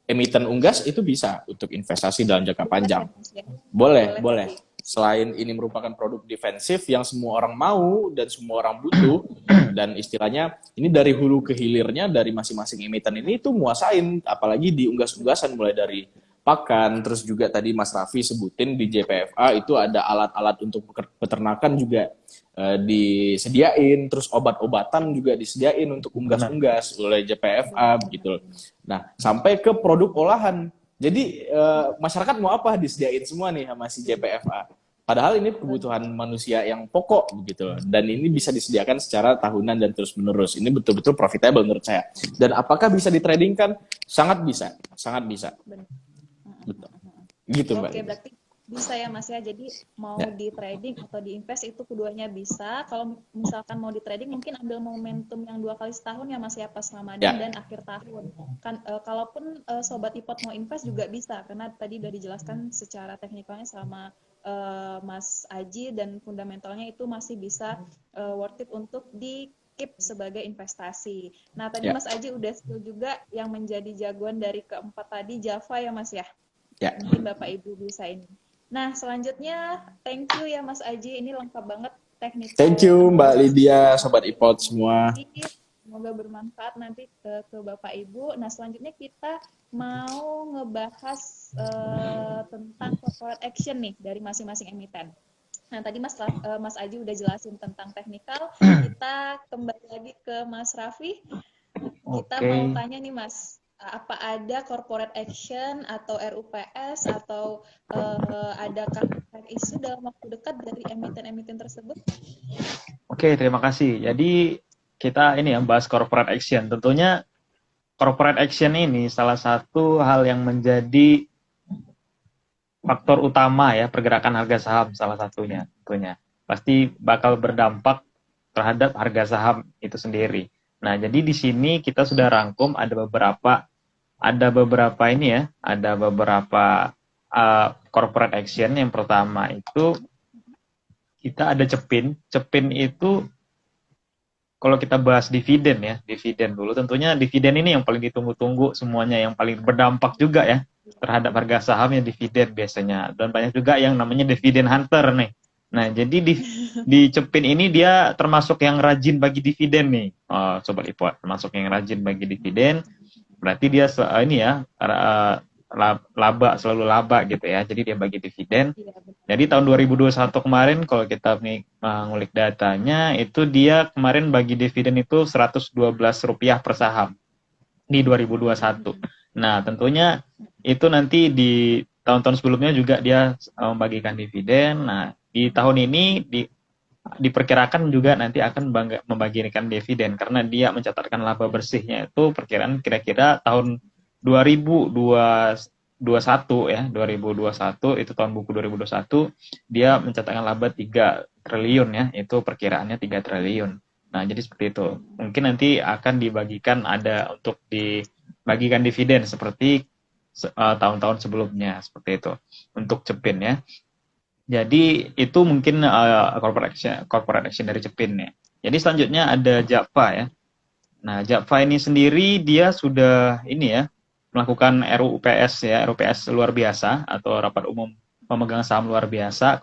emiten unggas itu bisa untuk investasi dalam jangka Boleh ya panjang. Mas ya? Boleh, Boleh boleh. berarti. Selain ini merupakan produk defensif yang semua orang mau dan semua orang butuh, dan istilahnya ini dari hulu ke hilirnya dari masing-masing emiten ini tuh muasain, apalagi di unggas-unggasan mulai dari pakan, terus juga tadi Mas Raffi sebutin di JPFA itu ada alat-alat untuk peternakan juga disediain, terus obat-obatan juga disediain untuk Benar. unggas-unggas oleh JPFA begitu. Nah, sampai ke produk olahan. Jadi masyarakat mau apa disediain semua nih sama si JPFA. Padahal ini kebutuhan manusia yang pokok begitu, dan ini bisa disediakan secara tahunan dan terus menerus. Ini betul-betul profitable menurut saya. Dan apakah bisa ditradingkan? Sangat bisa, sangat bisa. Benar. Betul. Gitu Mbak. Oke, berarti bisa ya Mas ya. Jadi mau Ya. di trading atau di invest itu keduanya bisa. Kalau misalkan mau di trading mungkin ambil momentum yang 2 kali setahun ya Mas ya, pas Ramadan Ya. dan akhir tahun. Kan kalaupun Sobat Ipot mau invest juga bisa, karena tadi udah dijelaskan secara teknikalnya sama Mas Aji, dan fundamentalnya itu masih bisa worth it untuk di keep sebagai investasi. Nah, tadi Ya, Mas Aji udah spill juga yang menjadi jagoan dari keempat tadi Java ya Mas ya. ya. Mungkin Bapak Ibu bisa ini. Nah, selanjutnya thank you ya Mas Aji. Ini lengkap banget Thank technical you Mbak analysis Lydia, tentang Sobat iPod semua. teknologi. Semoga bermanfaat nanti ke Bapak Ibu. Nah, selanjutnya kita mau ngebahas tentang corporate action nih dari masing-masing emiten. Nah, tadi Mas Aji udah jelasin tentang teknikal. Kita kembali lagi ke Mas Raffi. Kita mau Oke. tanya nih Mas, apa ada corporate action atau RUPS atau adakah isu dalam waktu dekat dari emiten-emiten tersebut? Oke, terima kasih. Jadi kita ini ya bahas corporate action. Tentunya corporate action ini salah satu hal yang menjadi faktor utama ya pergerakan harga saham, salah satunya tentunya. Pasti bakal berdampak terhadap harga saham itu sendiri. Nah, jadi di sini kita sudah rangkum ada beberapa ini ya, ada beberapa corporate action. Yang pertama itu kita ada Cepin. Cepin itu kalau kita bahas dividen ya, dividen dulu. Tentunya dividen ini yang paling ditunggu-tunggu semuanya, yang paling berdampak juga ya terhadap harga saham yang dividen biasanya. Dan banyak juga yang namanya dividen hunter nih. Nah, jadi di Cepin ini dia termasuk yang rajin bagi dividen nih, Sobat Ipot. Termasuk yang rajin bagi dividen. Berarti dia ini ya, selalu laba gitu ya. Jadi dia bagi dividen. Iya, benar. Jadi tahun 2021 kemarin kalau kita mengulik datanya itu dia kemarin bagi dividen itu Rp112 per saham di 2021. Nah, tentunya itu nanti di tahun-tahun sebelumnya juga dia membagikan dividen. Nah, di tahun ini diperkirakan juga nanti akan membagikan dividen karena dia mencatatkan laba bersihnya itu perkiraan kira-kira tahun 2021 ya, 2021 itu tahun buku 2021 dia mencatatkan laba 3 triliun ya, itu perkiraannya 3 triliun. Nah, jadi seperti itu. Mungkin nanti akan dibagikan ada untuk dibagikan dividen seperti tahun-tahun sebelumnya seperti itu untuk Cepin ya. Jadi itu mungkin corporate action dari Cepin ya. Jadi selanjutnya ada Java ya. Nah, Java ini sendiri dia sudah ini ya melakukan RUPS ya, RUPS luar biasa atau rapat umum pemegang saham luar biasa.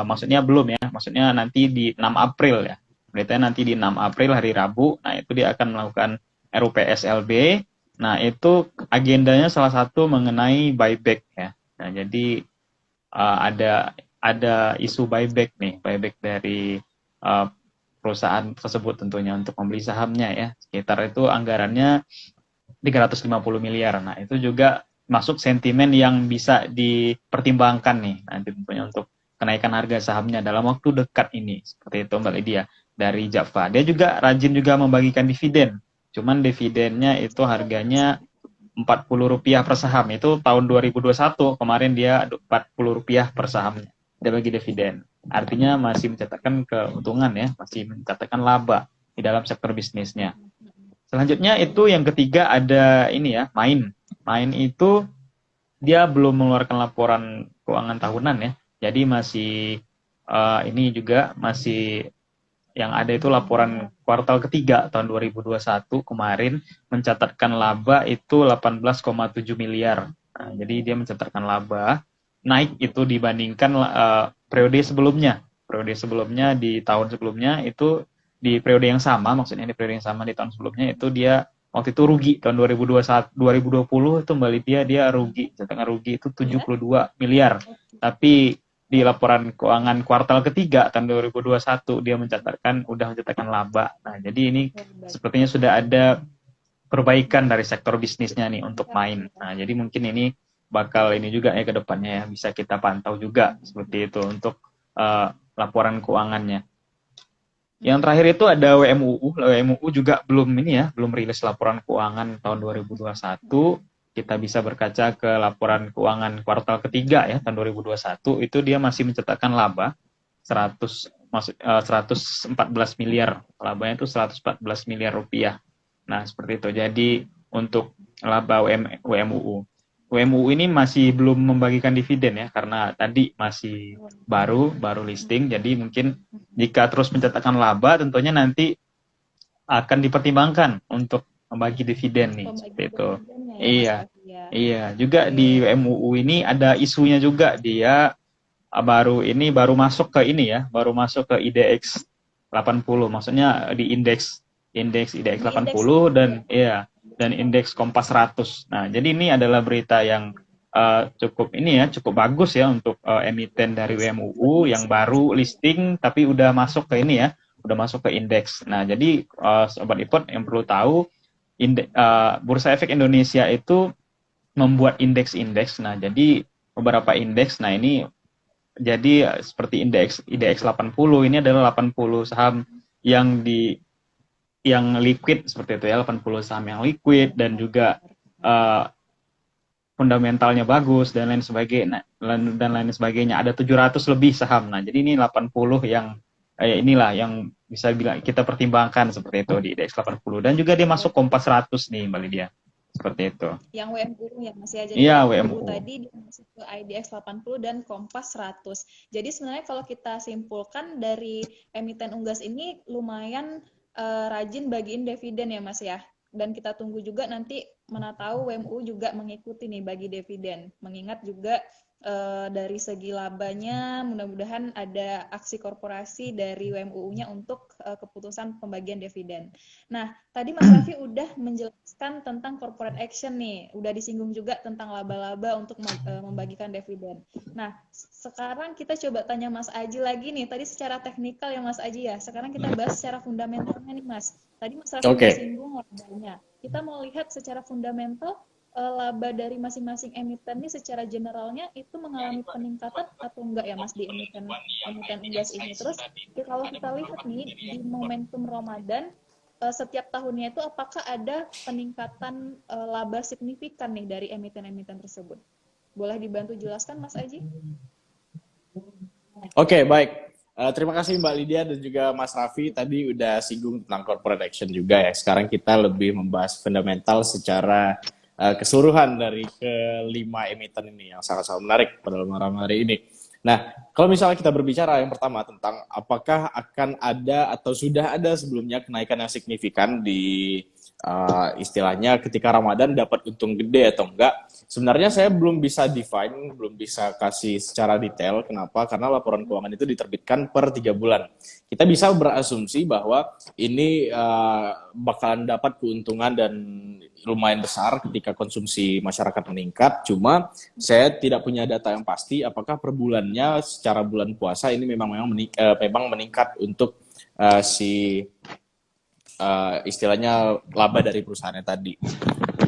Maksudnya belum ya, maksudnya nanti di 6 April ya. Beritanya nanti di 6 April hari Rabu. Nah, itu dia akan melakukan RUPS LB. Nah, itu agendanya salah satu mengenai buyback ya. Nah, jadi ada isu buyback dari perusahaan tersebut tentunya untuk membeli sahamnya ya. Sekitar itu anggarannya 350 miliar. Nah, itu juga masuk sentimen yang bisa dipertimbangkan nih nanti tentunya untuk kenaikan harga sahamnya dalam waktu dekat ini. Seperti itu Mbak Lydia dari Java. Dia juga rajin juga membagikan dividen. Cuman dividennya itu harganya Rp40 per saham. Itu tahun 2021 kemarin dia Rp40 per sahamnya. Dia bagi dividen. Artinya masih mencatatkan keuntungan ya, masih mencatatkan laba di dalam sektor bisnisnya. Selanjutnya itu yang ketiga ada ini ya, Main. Main itu dia belum mengeluarkan laporan keuangan tahunan ya. Jadi masih ini juga masih yang ada itu laporan kuartal ketiga tahun 2021 kemarin mencatatkan laba itu 18,7 miliar. Nah, jadi dia mencatatkan laba naik itu dibandingkan periode sebelumnya. Periode sebelumnya di tahun sebelumnya itu di periode yang sama, maksudnya di periode yang sama di tahun sebelumnya itu dia waktu itu rugi tahun 2020 itu kembali dia rugi, mencatatkan rugi itu 72 miliar. Tapi di laporan keuangan kuartal ketiga tahun 2021 dia udah mencatatkan laba. Nah, jadi ini sepertinya sudah ada perbaikan dari sektor bisnisnya nih untuk Main. Nah, jadi mungkin ini bakal ini juga ya ke depannya ya bisa kita pantau juga seperti itu untuk laporan keuangannya. Yang terakhir itu ada WMUU. WMUU juga belum rilis laporan keuangan tahun 2021. Kita bisa berkaca ke laporan keuangan kuartal ketiga ya tahun 2021 itu dia masih mencatatkan laba 114 miliar. Labanya itu 114 miliar rupiah. Nah, seperti itu. Jadi untuk laba WMUU. WMU ini masih belum membagikan dividen ya, karena tadi masih baru listing, jadi mungkin jika terus mencatatkan laba tentunya nanti akan dipertimbangkan untuk membagi dividen nih, seperti Pembagian itu. dividennya ya Mas Iya, Raffi ya. iya. Juga Oke. di MUU ini ada isunya juga, dia baru masuk ke ini ya, baru masuk ke IDX 80, maksudnya di indeks IDX Di indeks 80 ya. dan iya, dan indeks Kompas 100. Nah, jadi ini adalah berita yang cukup bagus ya untuk emiten dari WMUU yang baru listing tapi udah masuk ke ini ya, udah masuk ke indeks. Nah, jadi Sobat Ipot yang perlu tahu, Bursa Efek Indonesia itu membuat indeks-indeks. Nah, jadi beberapa indeks, nah ini jadi seperti indeks IDX 80, ini adalah 80 saham yang liquid seperti itu ya, 80 saham yang liquid dan juga fundamentalnya bagus dan lain sebagainya. Ada 700 lebih saham. Nah, jadi ini 80 yang inilah yang bisa kita pertimbangkan seperti itu di IDX 80, dan juga dia masuk Kompas 100 nih Mbak Lydia. Seperti itu. Yang WMU ya Mas ya. Jadi Iya, WMU WMU. tadi dia masuk ke IDX 80 dan Kompas 100. Jadi sebenarnya kalau kita simpulkan dari emiten unggas ini lumayan rajin bagiin dividen ya Mas ya. Dan kita tunggu juga nanti mana tahu WMU juga mengikuti nih bagi dividen. Mengingat juga dari segi labanya mudah-mudahan ada aksi korporasi dari WMUU-nya untuk keputusan pembagian dividen. Nah, tadi Mas Raffi udah menjelaskan tentang corporate action nih, udah disinggung juga tentang laba-laba untuk membagikan dividen. Nah, sekarang kita coba tanya Mas Aji lagi nih, tadi secara teknikal ya Mas Aji ya, sekarang kita bahas secara fundamentalnya nih Mas. Tadi Mas Raffi udah singgung labanya. Kita mau lihat secara fundamental, laba dari masing-masing emiten ini secara generalnya itu mengalami peningkatan atau enggak ya Mas di emiten unggas ini. Terus kalau kita lihat nih di momentum Ramadan setiap tahunnya itu apakah ada peningkatan laba signifikan nih dari emiten-emiten tersebut? Boleh dibantu jelaskan Mas Aji? Oke, baik. Terima kasih Mbak Lydia dan juga Mas Raffi, tadi udah singgung tentang corporate action juga ya. Sekarang kita lebih membahas fundamental secara keseluruhan dari kelima emiten ini yang sangat-sangat menarik pada malam hari ini. Nah, kalau misalnya kita berbicara yang pertama tentang apakah akan ada atau sudah ada sebelumnya kenaikan yang signifikan di istilahnya ketika Ramadan dapat untung gede atau enggak, sebenarnya saya belum bisa define, belum bisa kasih secara detail. Kenapa? Karena laporan keuangan itu diterbitkan per 3 bulan. Kita bisa berasumsi bahwa ini bakalan dapat keuntungan dan lumayan besar ketika konsumsi masyarakat meningkat. Cuma saya tidak punya data yang pasti apakah per bulannya secara bulan puasa ini memang meningkat untuk istilahnya laba dari perusahaannya tadi.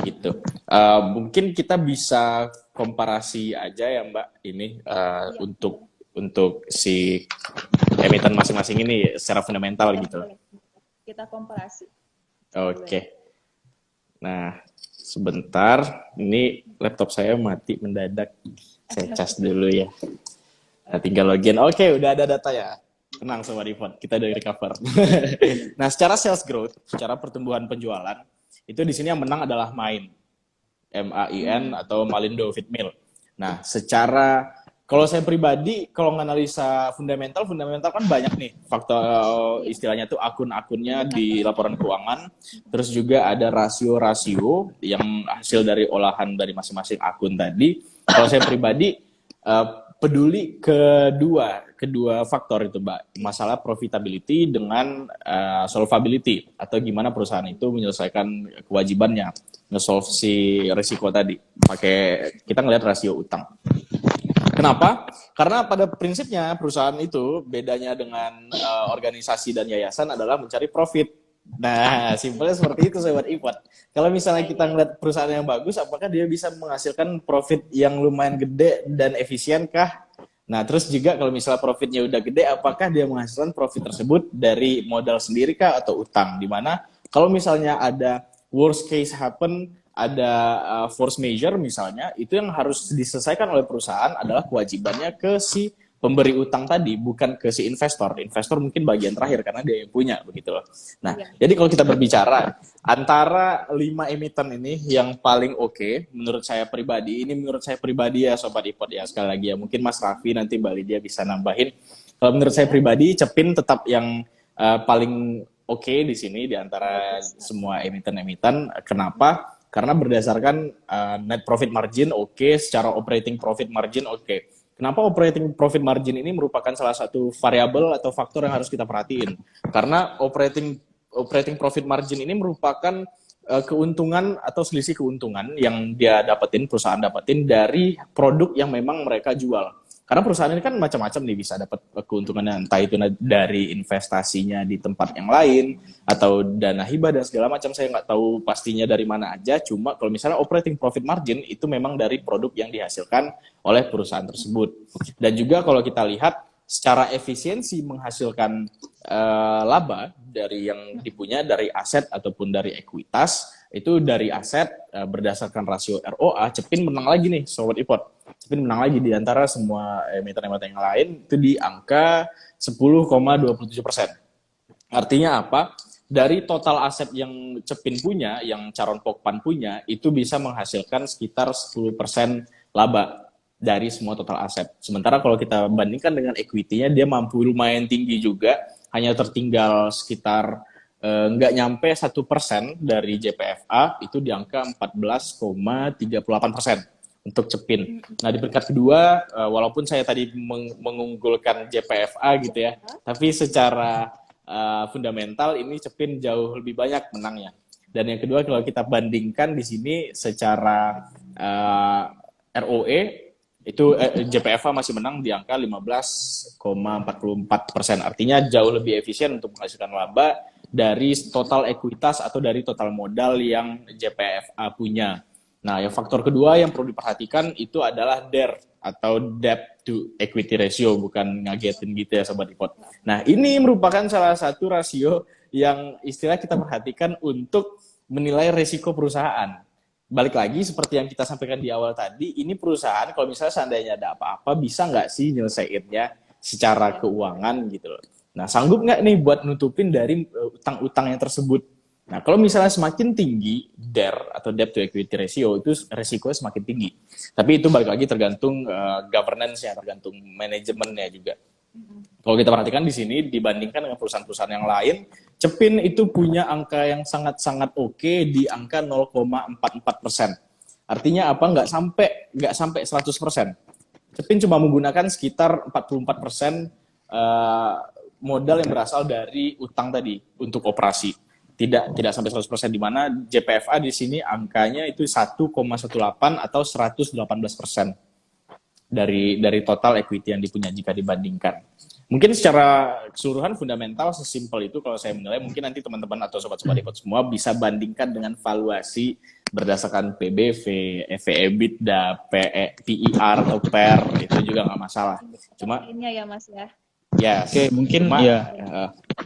Gitu. Mungkin kita bisa komparasi aja ya Mbak ini untuk si emiten masing-masing ini secara fundamental gitu. Kita komparasi. Oke. Nah, sebentar. Ini laptop saya mati mendadak. Saya cas dulu ya. Nah, tinggal login. Oke, udah ada data ya. Tenang Sobat Ipot, kita udah recover. Nah, secara sales growth, secara pertumbuhan penjualan, itu di sini yang menang adalah MAIN. MAIN atau Malindo Feedmill. Nah, secara kalau saya pribadi, kalau menganalisa fundamental kan banyak nih faktor istilahnya tuh akun-akunnya di laporan keuangan. Terus juga ada rasio-rasio yang hasil dari olahan dari masing-masing akun tadi. Kalau saya pribadi peduli kedua faktor itu Mbak, masalah profitability dengan solvability atau gimana perusahaan itu menyelesaikan kewajibannya, nge-solve si risiko tadi. Kita ngelihat rasio utang. Kenapa? Karena pada prinsipnya perusahaan itu bedanya dengan organisasi dan yayasan adalah mencari profit. Nah, simpelnya seperti itu Sobat Ipot. Kalau misalnya kita ngeliat perusahaan yang bagus, apakah dia bisa menghasilkan profit yang lumayan gede dan efisien kah? Nah, terus juga kalau misalnya profitnya udah gede, apakah dia menghasilkan profit tersebut dari modal sendiri kah atau utang? Dimana kalau misalnya ada worst case happen, ada force majeure misalnya, itu yang harus diselesaikan oleh perusahaan adalah kewajibannya ke si pemberi utang tadi bukan ke si investor. Investor mungkin bagian terakhir karena dia yang punya begitu loh. Nah, Iya. jadi kalau kita berbicara antara 5 emiten ini yang paling oke menurut saya pribadi, ini menurut saya pribadi ya Sobat Ipot ya, sekali lagi ya, mungkin Mas Raffi nanti Mbak Lydia bisa nambahin. Kalau menurut saya Iya. pribadi, Cepin tetap yang paling oke di sini di antara semua emiten-emiten. Kenapa? Karena berdasarkan net profit margin oke, secara operating profit margin oke. Kenapa operating profit margin ini merupakan salah satu variabel atau faktor yang harus kita perhatiin? Karena operating profit margin ini merupakan keuntungan atau selisih keuntungan yang dia dapetin, perusahaan dapetin dari produk yang memang mereka jual. Karena perusahaan ini kan macam-macam nih, bisa dapat keuntungannya, entah itu dari investasinya di tempat yang lain, atau dana hibah dan segala macam, saya nggak tahu pastinya dari mana aja, cuma kalau misalnya operating profit margin itu memang dari produk yang dihasilkan oleh perusahaan tersebut. Dan juga kalau kita lihat secara efisiensi menghasilkan laba dari yang dipunya dari aset ataupun dari ekuitas, itu dari aset berdasarkan rasio ROA, Cepin menang lagi nih Sobat Ipot. Cepin menang lagi di antara semua emiten-emiten yang lain itu di angka 10,27%. Artinya apa? Dari total aset yang Cepin punya, yang Charon Pokpan punya, itu bisa menghasilkan sekitar 10% laba dari semua total aset. Sementara kalau kita bandingkan dengan equity-nya, dia mampu lumayan tinggi juga, hanya tertinggal sekitar nggak nyampe 1% dari JPFA, itu di angka 14,38% untuk Cepin. Nah, di peringkat kedua, walaupun saya tadi mengunggulkan JPFA gitu ya, tapi secara fundamental ini Cepin jauh lebih banyak menangnya. Dan yang kedua, kalau kita bandingkan di sini secara ROE, itu JPFA masih menang di angka 15,44%. Artinya jauh lebih efisien untuk menghasilkan laba dari total ekuitas atau dari total modal yang JPFA punya. Nah, yang faktor kedua yang perlu diperhatikan itu adalah DER atau debt to equity ratio, bukan ngagetin gitu ya Sobat Ipot. Nah, ini merupakan salah satu rasio yang istilah kita perhatikan untuk menilai risiko perusahaan. Balik lagi seperti yang kita sampaikan di awal tadi, ini perusahaan kalau misalnya seandainya ada apa-apa, bisa nggak sih nyelesainnya secara keuangan gitu loh. Nah, sanggup nggak nih buat nutupin dari utang-utang yang tersebut? Nah, kalau misalnya semakin tinggi DER atau debt to equity ratio, itu resikonya semakin tinggi. Tapi itu balik lagi tergantung governance-nya, tergantung manajemennya juga. Kalau kita perhatikan di sini, dibandingkan dengan perusahaan-perusahaan yang lain, Cepin itu punya angka yang sangat-sangat oke di angka 0,44%. Artinya apa? Nggak sampai 100%. Cepin cuma menggunakan sekitar 44% modal yang berasal dari utang tadi untuk operasi. Tidak sampai 100%, di mana JPFA di sini angkanya itu 1,18 atau 118% dari total equity yang dipunya jika dibandingkan. Mungkin secara keseluruhan fundamental sesimpel itu kalau saya menilai. Mungkin nanti teman-teman atau sobat-sobat Ipot semua bisa bandingkan dengan valuasi berdasarkan PBV, EV/EBITDA, PER atau PER, itu juga nggak masalah. Cuma ini ya Mas ya. Ya, Oke, mungkin cuma, ya.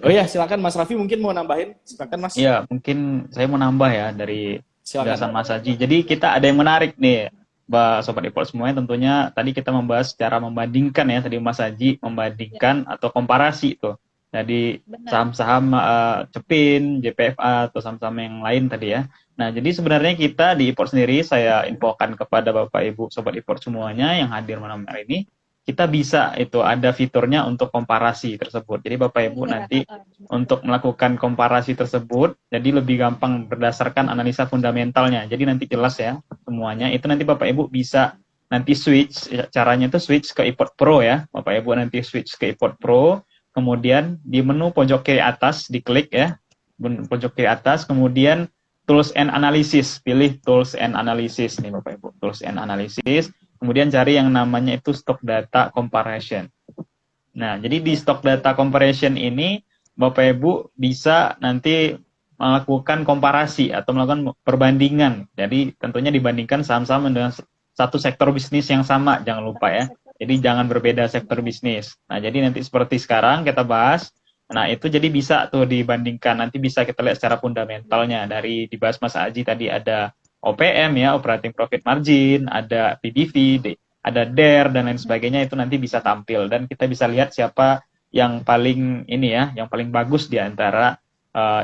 Oh ya, silakan Mas Raffi mungkin mau nambahin. Silakan Mas. Ya, mungkin saya mau nambah ya dari penjelasan Silakan. Mas Haji. Jadi kita ada yang menarik nih, Mbak Sobat Ipot semuanya. Tentunya tadi kita membahas secara membandingkan ya, tadi Mas Haji membandingkan atau komparasi tuh. Jadi saham-saham Cepin, JPFA atau saham-saham yang lain tadi ya. Nah, jadi sebenarnya kita di Ipot sendiri, saya infokan kepada Bapak Ibu Sobat Ipot semuanya yang hadir malam hari ini, kita bisa itu ada fiturnya untuk komparasi tersebut. Jadi Bapak Ibu nanti untuk melakukan komparasi tersebut, jadi lebih gampang berdasarkan analisa fundamentalnya. Jadi nanti jelas ya semuanya. Itu nanti Bapak Ibu bisa nanti switch, caranya itu switch ke Ipot Pro ya. Bapak Ibu nanti switch ke Ipot Pro, kemudian di menu pojok kiri atas diklik ya, pojok kiri atas, kemudian Tools and Analysis, pilih Tools and Analysis nih Bapak Ibu, Tools and Analysis. Kemudian cari yang namanya itu Stock Data Comparison. Nah, jadi di Stock Data Comparison ini, Bapak Ibu bisa nanti melakukan komparasi atau melakukan perbandingan. Jadi tentunya dibandingkan saham-saham dengan satu sektor bisnis yang sama, jangan lupa ya. Jadi jangan berbeda sektor bisnis. Nah, jadi nanti seperti sekarang kita bahas, nah itu jadi bisa tuh dibandingkan. Nanti bisa kita lihat secara fundamentalnya. Dari dibahas Mas Aji tadi ada OPM ya, operating profit margin, ada PBV, ada dare dan lain sebagainya, itu nanti bisa tampil dan kita bisa lihat siapa yang paling ini ya, yang paling bagus di antara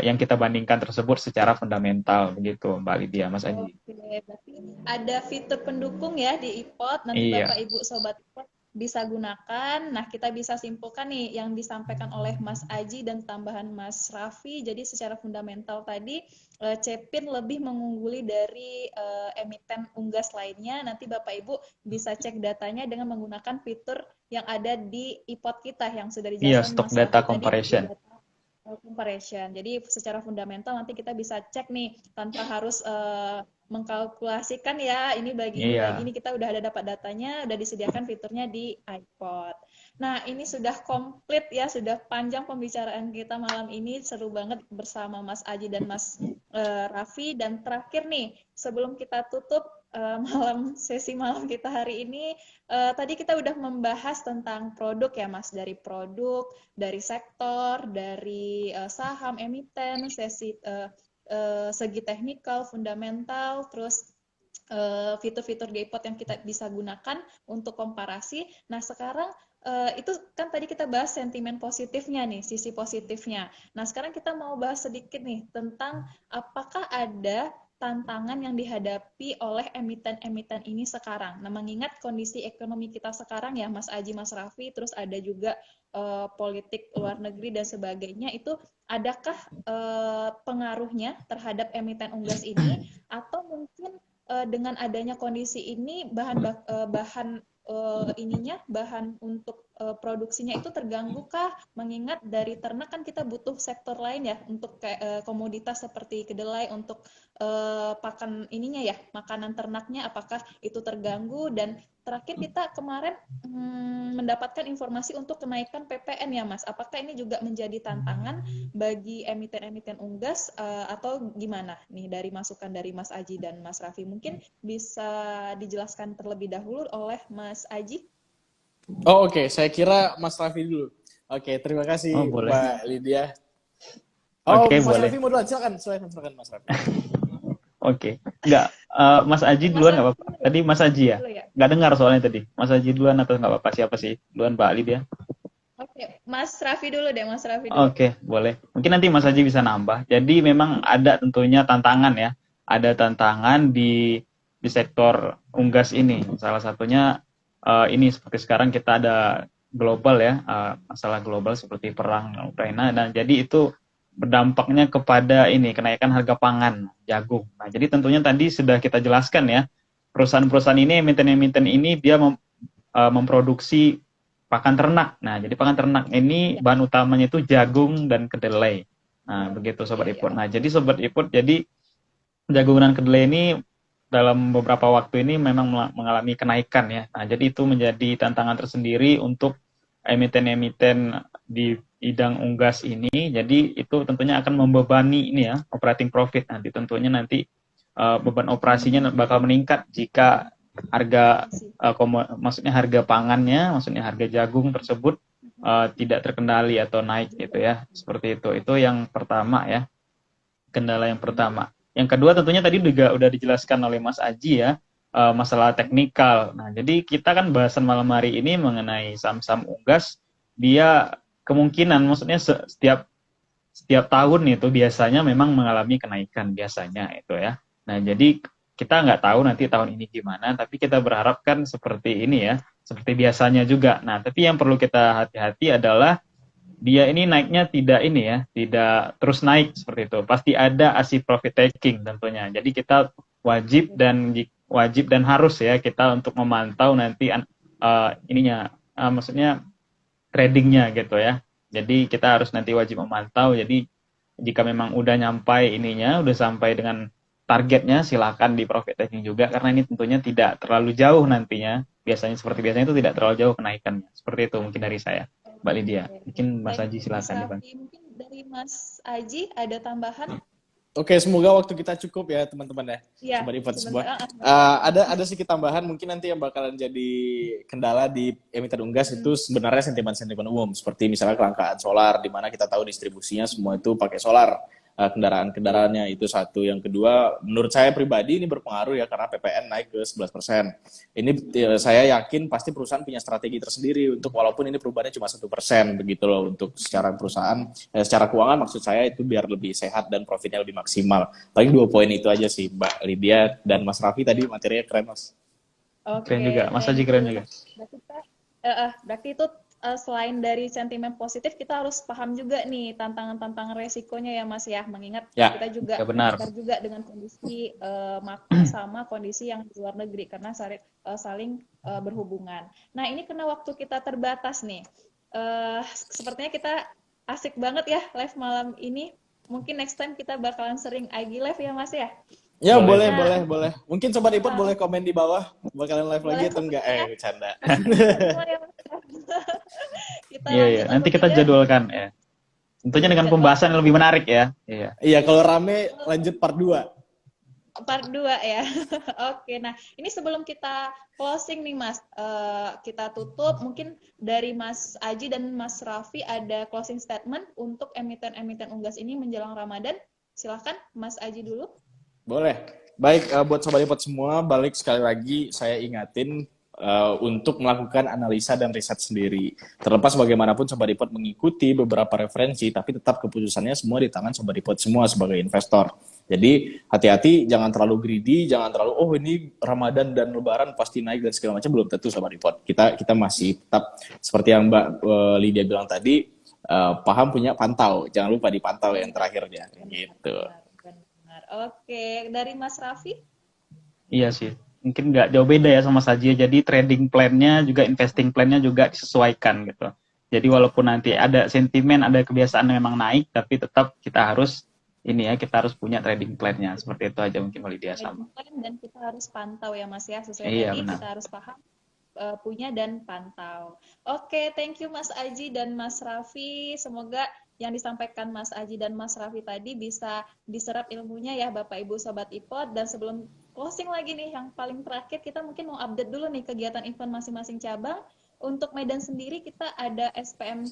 yang kita bandingkan tersebut secara fundamental begitu, Mbak Lydia, Mas Aji. Oke, berarti ada fitur pendukung ya di iPod. Nanti Iya, Bapak Ibu Sobat iPod bisa gunakan. Nah, kita bisa simpulkan nih yang disampaikan oleh Mas Aji dan tambahan Mas Raffi. Jadi secara fundamental tadi Cepin lebih mengungguli dari emiten unggas lainnya. Nanti Bapak Ibu bisa cek datanya dengan menggunakan fitur yang ada di iPod kita yang sudah iya, dijelaskan stock Mas data Raffi tadi, big comparison. data comparison. Jadi secara fundamental nanti kita bisa cek nih tanpa harus mengkalkulasikan ya ini bagi Iya. ini, kita udah ada dapat datanya, udah disediakan fiturnya di iPod. Nah, ini sudah komplit ya, sudah panjang pembicaraan kita malam ini, seru banget bersama Mas Aji dan Mas Raffi. Dan terakhir nih, sebelum kita tutup sesi malam kita hari ini, tadi kita udah membahas tentang produk ya Mas, dari produk, dari sektor, dari saham, emiten, segi teknikal, fundamental, terus fitur-fitur di iPod yang kita bisa gunakan untuk komparasi. Nah, sekarang itu kan tadi kita bahas sentimen positifnya nih, sisi positifnya. Nah, sekarang kita mau bahas sedikit nih tentang apakah ada tantangan yang dihadapi oleh emiten-emiten ini sekarang. Nah, mengingat kondisi ekonomi kita sekarang ya, Mas Aji, Mas Raffi, terus ada juga politik luar negeri dan sebagainya, itu adakah pengaruhnya terhadap emiten unggas ini, atau mungkin dengan adanya kondisi ini bahan untuk produksinya itu terganggu kah? Mengingat dari ternak kan kita butuh sektor lain ya untuk komoditas seperti kedelai untuk pakan ininya ya, makanan ternaknya, apakah itu terganggu? Dan terakhir kita kemarin mendapatkan informasi untuk kenaikan PPN ya Mas. Apakah ini juga menjadi tantangan bagi emiten-emiten unggas atau gimana nih dari masukan dari Mas Aji dan Mas Raffi? Mungkin bisa dijelaskan terlebih dahulu oleh Mas Aji. Oh, oke. Saya kira Mas Raffi dulu. Oke, terima Oh, kasih boleh. Mbak Lydia. Oh, Oke, Mas boleh. Raffi mau duluan. Silakan Mas Raffi. Oke. Enggak, Mas Aji Mas duluan nggak Raffi apa-apa. dulu Tadi Mas Aji ya? dulu ya. Nggak dengar soalnya tadi. Mas Aji duluan atau nggak apa-apa? Siapa sih? Duluan Mbak Lydia. Oke, Mas Raffi dulu deh, Mas Raffi dulu. Oke, boleh. Mungkin nanti Mas Aji bisa nambah. Jadi memang ada tentunya tantangan ya. Ada tantangan di sektor unggas ini. Salah satunya ini seperti sekarang kita ada global ya, masalah global seperti perang Ukraina. Nah, jadi itu berdampaknya kepada ini kenaikan harga pangan jagung. Nah, jadi tentunya tadi sudah kita jelaskan ya. Perusahaan-perusahaan ini, emiten-emiten ini dia memproduksi pakan ternak. Nah, jadi pakan ternak ini bahan utamanya itu jagung dan kedelai. Nah, begitu Sobat Ipod. Nah, jadi Sobat Ipod, jadi jagung dan kedelai ini dalam beberapa waktu ini memang mengalami kenaikan ya. Nah, jadi itu menjadi tantangan tersendiri untuk emiten-emiten di bidang unggas ini. Jadi itu tentunya akan membebani ini ya, operating profit nanti. Tentunya nanti beban operasinya bakal meningkat jika harga maksudnya harga pangannya, maksudnya harga jagung tersebut tidak terkendali atau naik gitu ya. Seperti itu. Itu yang pertama ya. Kendala yang pertama. Yang kedua tentunya tadi juga udah dijelaskan oleh Mas Aji ya, masalah teknikal. Nah, jadi kita kan bahasan malam hari ini mengenai saham-saham unggas, dia kemungkinan maksudnya setiap tahun itu biasanya memang mengalami kenaikan biasanya itu ya. Nah, jadi kita nggak tahu nanti tahun ini gimana, tapi kita berharap kan seperti ini ya, seperti biasanya juga. Nah, tapi yang perlu kita hati-hati adalah dia ini naiknya tidak ini ya, tidak terus naik seperti itu. Pasti ada asset profit taking tentunya. Jadi kita wajib dan harus ya kita untuk memantau nanti maksudnya tradingnya gitu ya. Jadi kita harus nanti wajib memantau. Jadi jika memang udah udah sampai dengan targetnya, silakan di profit taking juga karena ini tentunya tidak terlalu jauh nantinya. Seperti biasanya itu tidak terlalu jauh kenaikannya. Seperti itu mungkin dari saya. Mbak Lydia, mungkin Mas Aji silakan. Mungkin dari Mas Aji ada tambahan? Oke, semoga waktu kita cukup ya teman-teman ya. Iya, Sobat Ipod semua. sebentar. Ada sedikit tambahan mungkin nanti yang bakalan jadi kendala di emiten unggas itu sebenarnya sentimen-sentimen umum seperti misalnya kelangkaan solar di mana kita tahu distribusinya semua itu pakai solar. kendaraan-kendaraannya, itu satu. Yang kedua, menurut saya pribadi ini berpengaruh ya, karena PPN naik ke 11%. Ini saya yakin pasti perusahaan punya strategi tersendiri untuk, walaupun ini perubahannya cuma 1% begitu loh, untuk secara perusahaan, secara keuangan maksud saya, itu biar lebih sehat dan profitnya lebih maksimal. Paling 2 poin itu aja sih Mbak Lydia dan Mas Raffi, tadi materinya keren Mas. Keren Oke, juga, Mas Haji thank keren you. juga. Berarti itu selain dari sentimen positif, kita harus paham juga nih tantangan-tantangan resikonya ya Mas ya, mengingat Ya, kita juga ya benar. belajar juga dengan kondisi makro sama kondisi yang di luar negeri karena saling berhubungan. Nah ini karena waktu kita terbatas nih, sepertinya kita asik banget ya live malam ini. Mungkin next time kita bakalan sering IG live ya Mas ya. ya Boleh. boleh. Mungkin Sobat Ipot boleh komen di bawah, bakalan live lagi Boleh atau enggak? komen ya. Bercanda. Semua ya Mas. Kita Iya, lanjut nanti untuk kita ide. jadwalkan ya. Tentunya dengan pembahasan yang lebih menarik ya. Iya. Iya, kalau rame lanjut part 2. Part 2 ya. Oke, nah ini sebelum kita closing nih Mas, kita tutup, mungkin dari Mas Aji dan Mas Raffi ada closing statement untuk emiten-emiten unggas ini menjelang Ramadan. Silahkan Mas Aji dulu. Boleh. Baik, buat Sobat Ipot semua, balik sekali lagi saya ingatin untuk melakukan analisa dan riset sendiri. Terlepas bagaimanapun Sobat Ipot mengikuti beberapa referensi, tapi tetap keputusannya semua di tangan Sobat Ipot semua sebagai investor. Jadi hati-hati, jangan terlalu greedy, jangan terlalu ini Ramadan dan Lebaran pasti naik dan segala macam, belum tentu Sobat Ipot. Kita masih tetap seperti yang Mbak Lydia bilang tadi, paham punya pantau, jangan lupa dipantau yang terakhirnya gitu. Benar. Oke, dari Mas Raffi? Iya sih. Mungkin nggak jauh beda ya sama saja. Jadi trading plan-nya juga investing plan-nya juga disesuaikan gitu. Jadi walaupun nanti ada sentimen, ada kebiasaan yang memang naik, tapi tetap kita harus kita harus punya trading plan-nya. Seperti itu aja mungkin kalau dia sama. Dan kita harus pantau ya Mas ya, sesuai Iya, tadi benar. kita harus paham, punya dan pantau. Oke, thank you Mas Aji dan Mas Raffi. Semoga yang disampaikan Mas Aji dan Mas Raffi tadi bisa diserap ilmunya ya Bapak Ibu Sobat Ipot. Dan sebelum closing lagi nih, yang paling terakhir kita mungkin mau update dulu nih kegiatan event masing-masing cabang. Untuk Medan sendiri kita ada SPM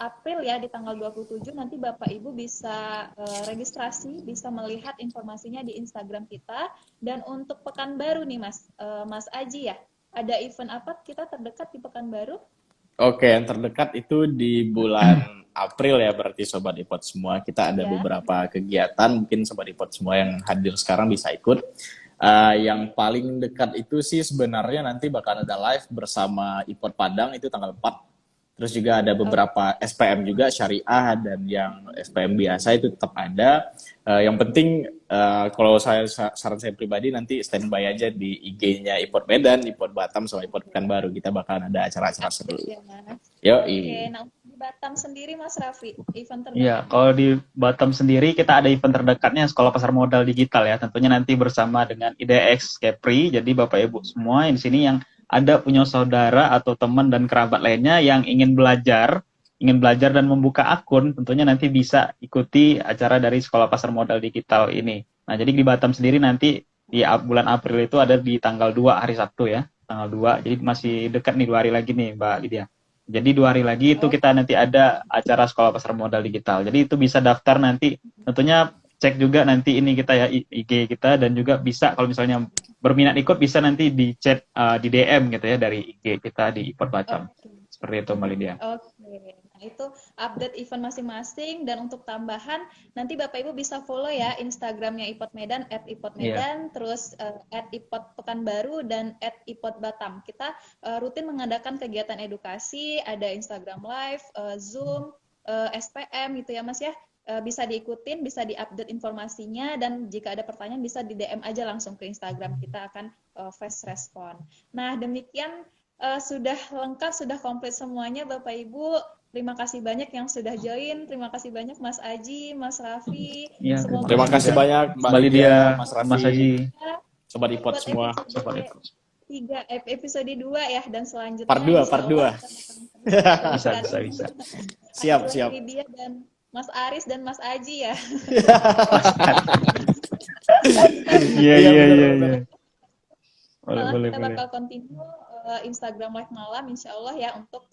April ya di tanggal 27. Nanti Bapak Ibu bisa registrasi, bisa melihat informasinya di Instagram kita. Dan untuk Pekanbaru nih Mas Aji ya, ada event apa kita terdekat di Pekanbaru? Oke, yang terdekat itu di bulan April ya, berarti Sobat Ipot semua. Kita ada beberapa kegiatan, mungkin Sobat Ipot semua yang hadir sekarang bisa ikut. Yang paling dekat itu sih sebenarnya nanti bakal ada live bersama Ipot Padang, itu tanggal 4. Terus juga ada beberapa SPM juga, syariah, dan yang SPM biasa itu tetap ada. Yang penting, kalau saran saya pribadi, nanti standby aja di IG-nya Ipot Medan, Ipot Batam, sama Ipot Pekanbaru. Kita bakalan ada acara-acara seru. Oke, nah untuk di Batam sendiri Mas Raffi, event terdekat? Iya, kalau di Batam sendiri kita ada event terdekatnya Sekolah Pasar Modal Digital ya. Tentunya nanti bersama dengan IDX Kepri. Jadi Bapak Ibu semua di sini yang ada punya saudara atau teman dan kerabat lainnya yang ingin belajar dan membuka akun, tentunya nanti bisa ikuti acara dari Sekolah Pasar Modal Digital ini. Nah, jadi di Batam sendiri nanti di bulan April itu ada di tanggal 2 hari Sabtu ya, tanggal 2. Jadi masih dekat nih 2 hari lagi nih Mbak Lydia. Jadi 2 hari lagi itu kita nanti ada acara Sekolah Pasar Modal Digital. Jadi itu bisa daftar nanti, tentunya cek juga nanti ini kita ya IG kita, dan juga bisa kalau misalnya berminat ikut bisa nanti di chat di DM gitu ya dari IG kita di Ipot Batam. Seperti itu Mbak Lydia. Oke, nah itu update event masing-masing. Dan untuk tambahan, nanti Bapak Ibu bisa follow ya Instagramnya Ipot Medan, @ipotmedan, terus @ipotpekanbaru, dan @ipotbatam. Kita rutin mengadakan kegiatan edukasi, ada Instagram Live, Zoom, SPM gitu ya Mas ya. Bisa diikutin, bisa diupdate informasinya, dan jika ada pertanyaan bisa di DM aja langsung ke Instagram, kita akan fast respon. Nah demikian, sudah lengkap, sudah komplit semuanya Bapak Ibu. Terima kasih banyak yang sudah join. Terima kasih banyak Mas Aji, Mas Raffi. Ya, terima kasih banyak Mbak Lydia, Mas Raffi, Mas Aji, Sobat Ipot semua. Episode 2 ya, dan selanjutnya part 2. Bisa. Siap. Lydia dan Mas Aris dan Mas Aji ya. Iya. Boleh. Kita bakal continue Instagram Live malam insya Allah ya, untuk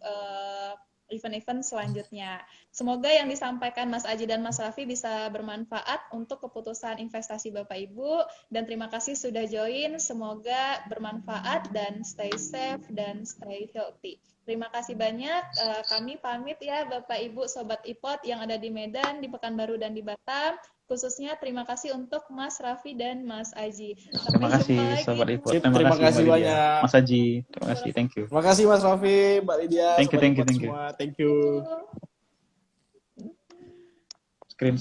event-event selanjutnya. Semoga yang disampaikan Mas Aji dan Mas Raffi bisa bermanfaat untuk keputusan investasi Bapak Ibu, dan terima kasih sudah join. Semoga bermanfaat dan stay safe dan stay healthy. Terima kasih banyak. Kami pamit ya Bapak Ibu Sobat IPOT yang ada di Medan, di Pekanbaru dan di Batam. Khususnya terima kasih untuk Mas Raffi dan Mas Aji. Terima kasih Sobat Ipot. Sip, Terima terima kasih kasih Mbak Lydia. banyak. Mas Aji, terima kasih. Thank you. Terima kasih Mas Raffi, Mbak Lydia, Thank you, Sobat thank you, Ipot thank you. semua. Thank you. Screen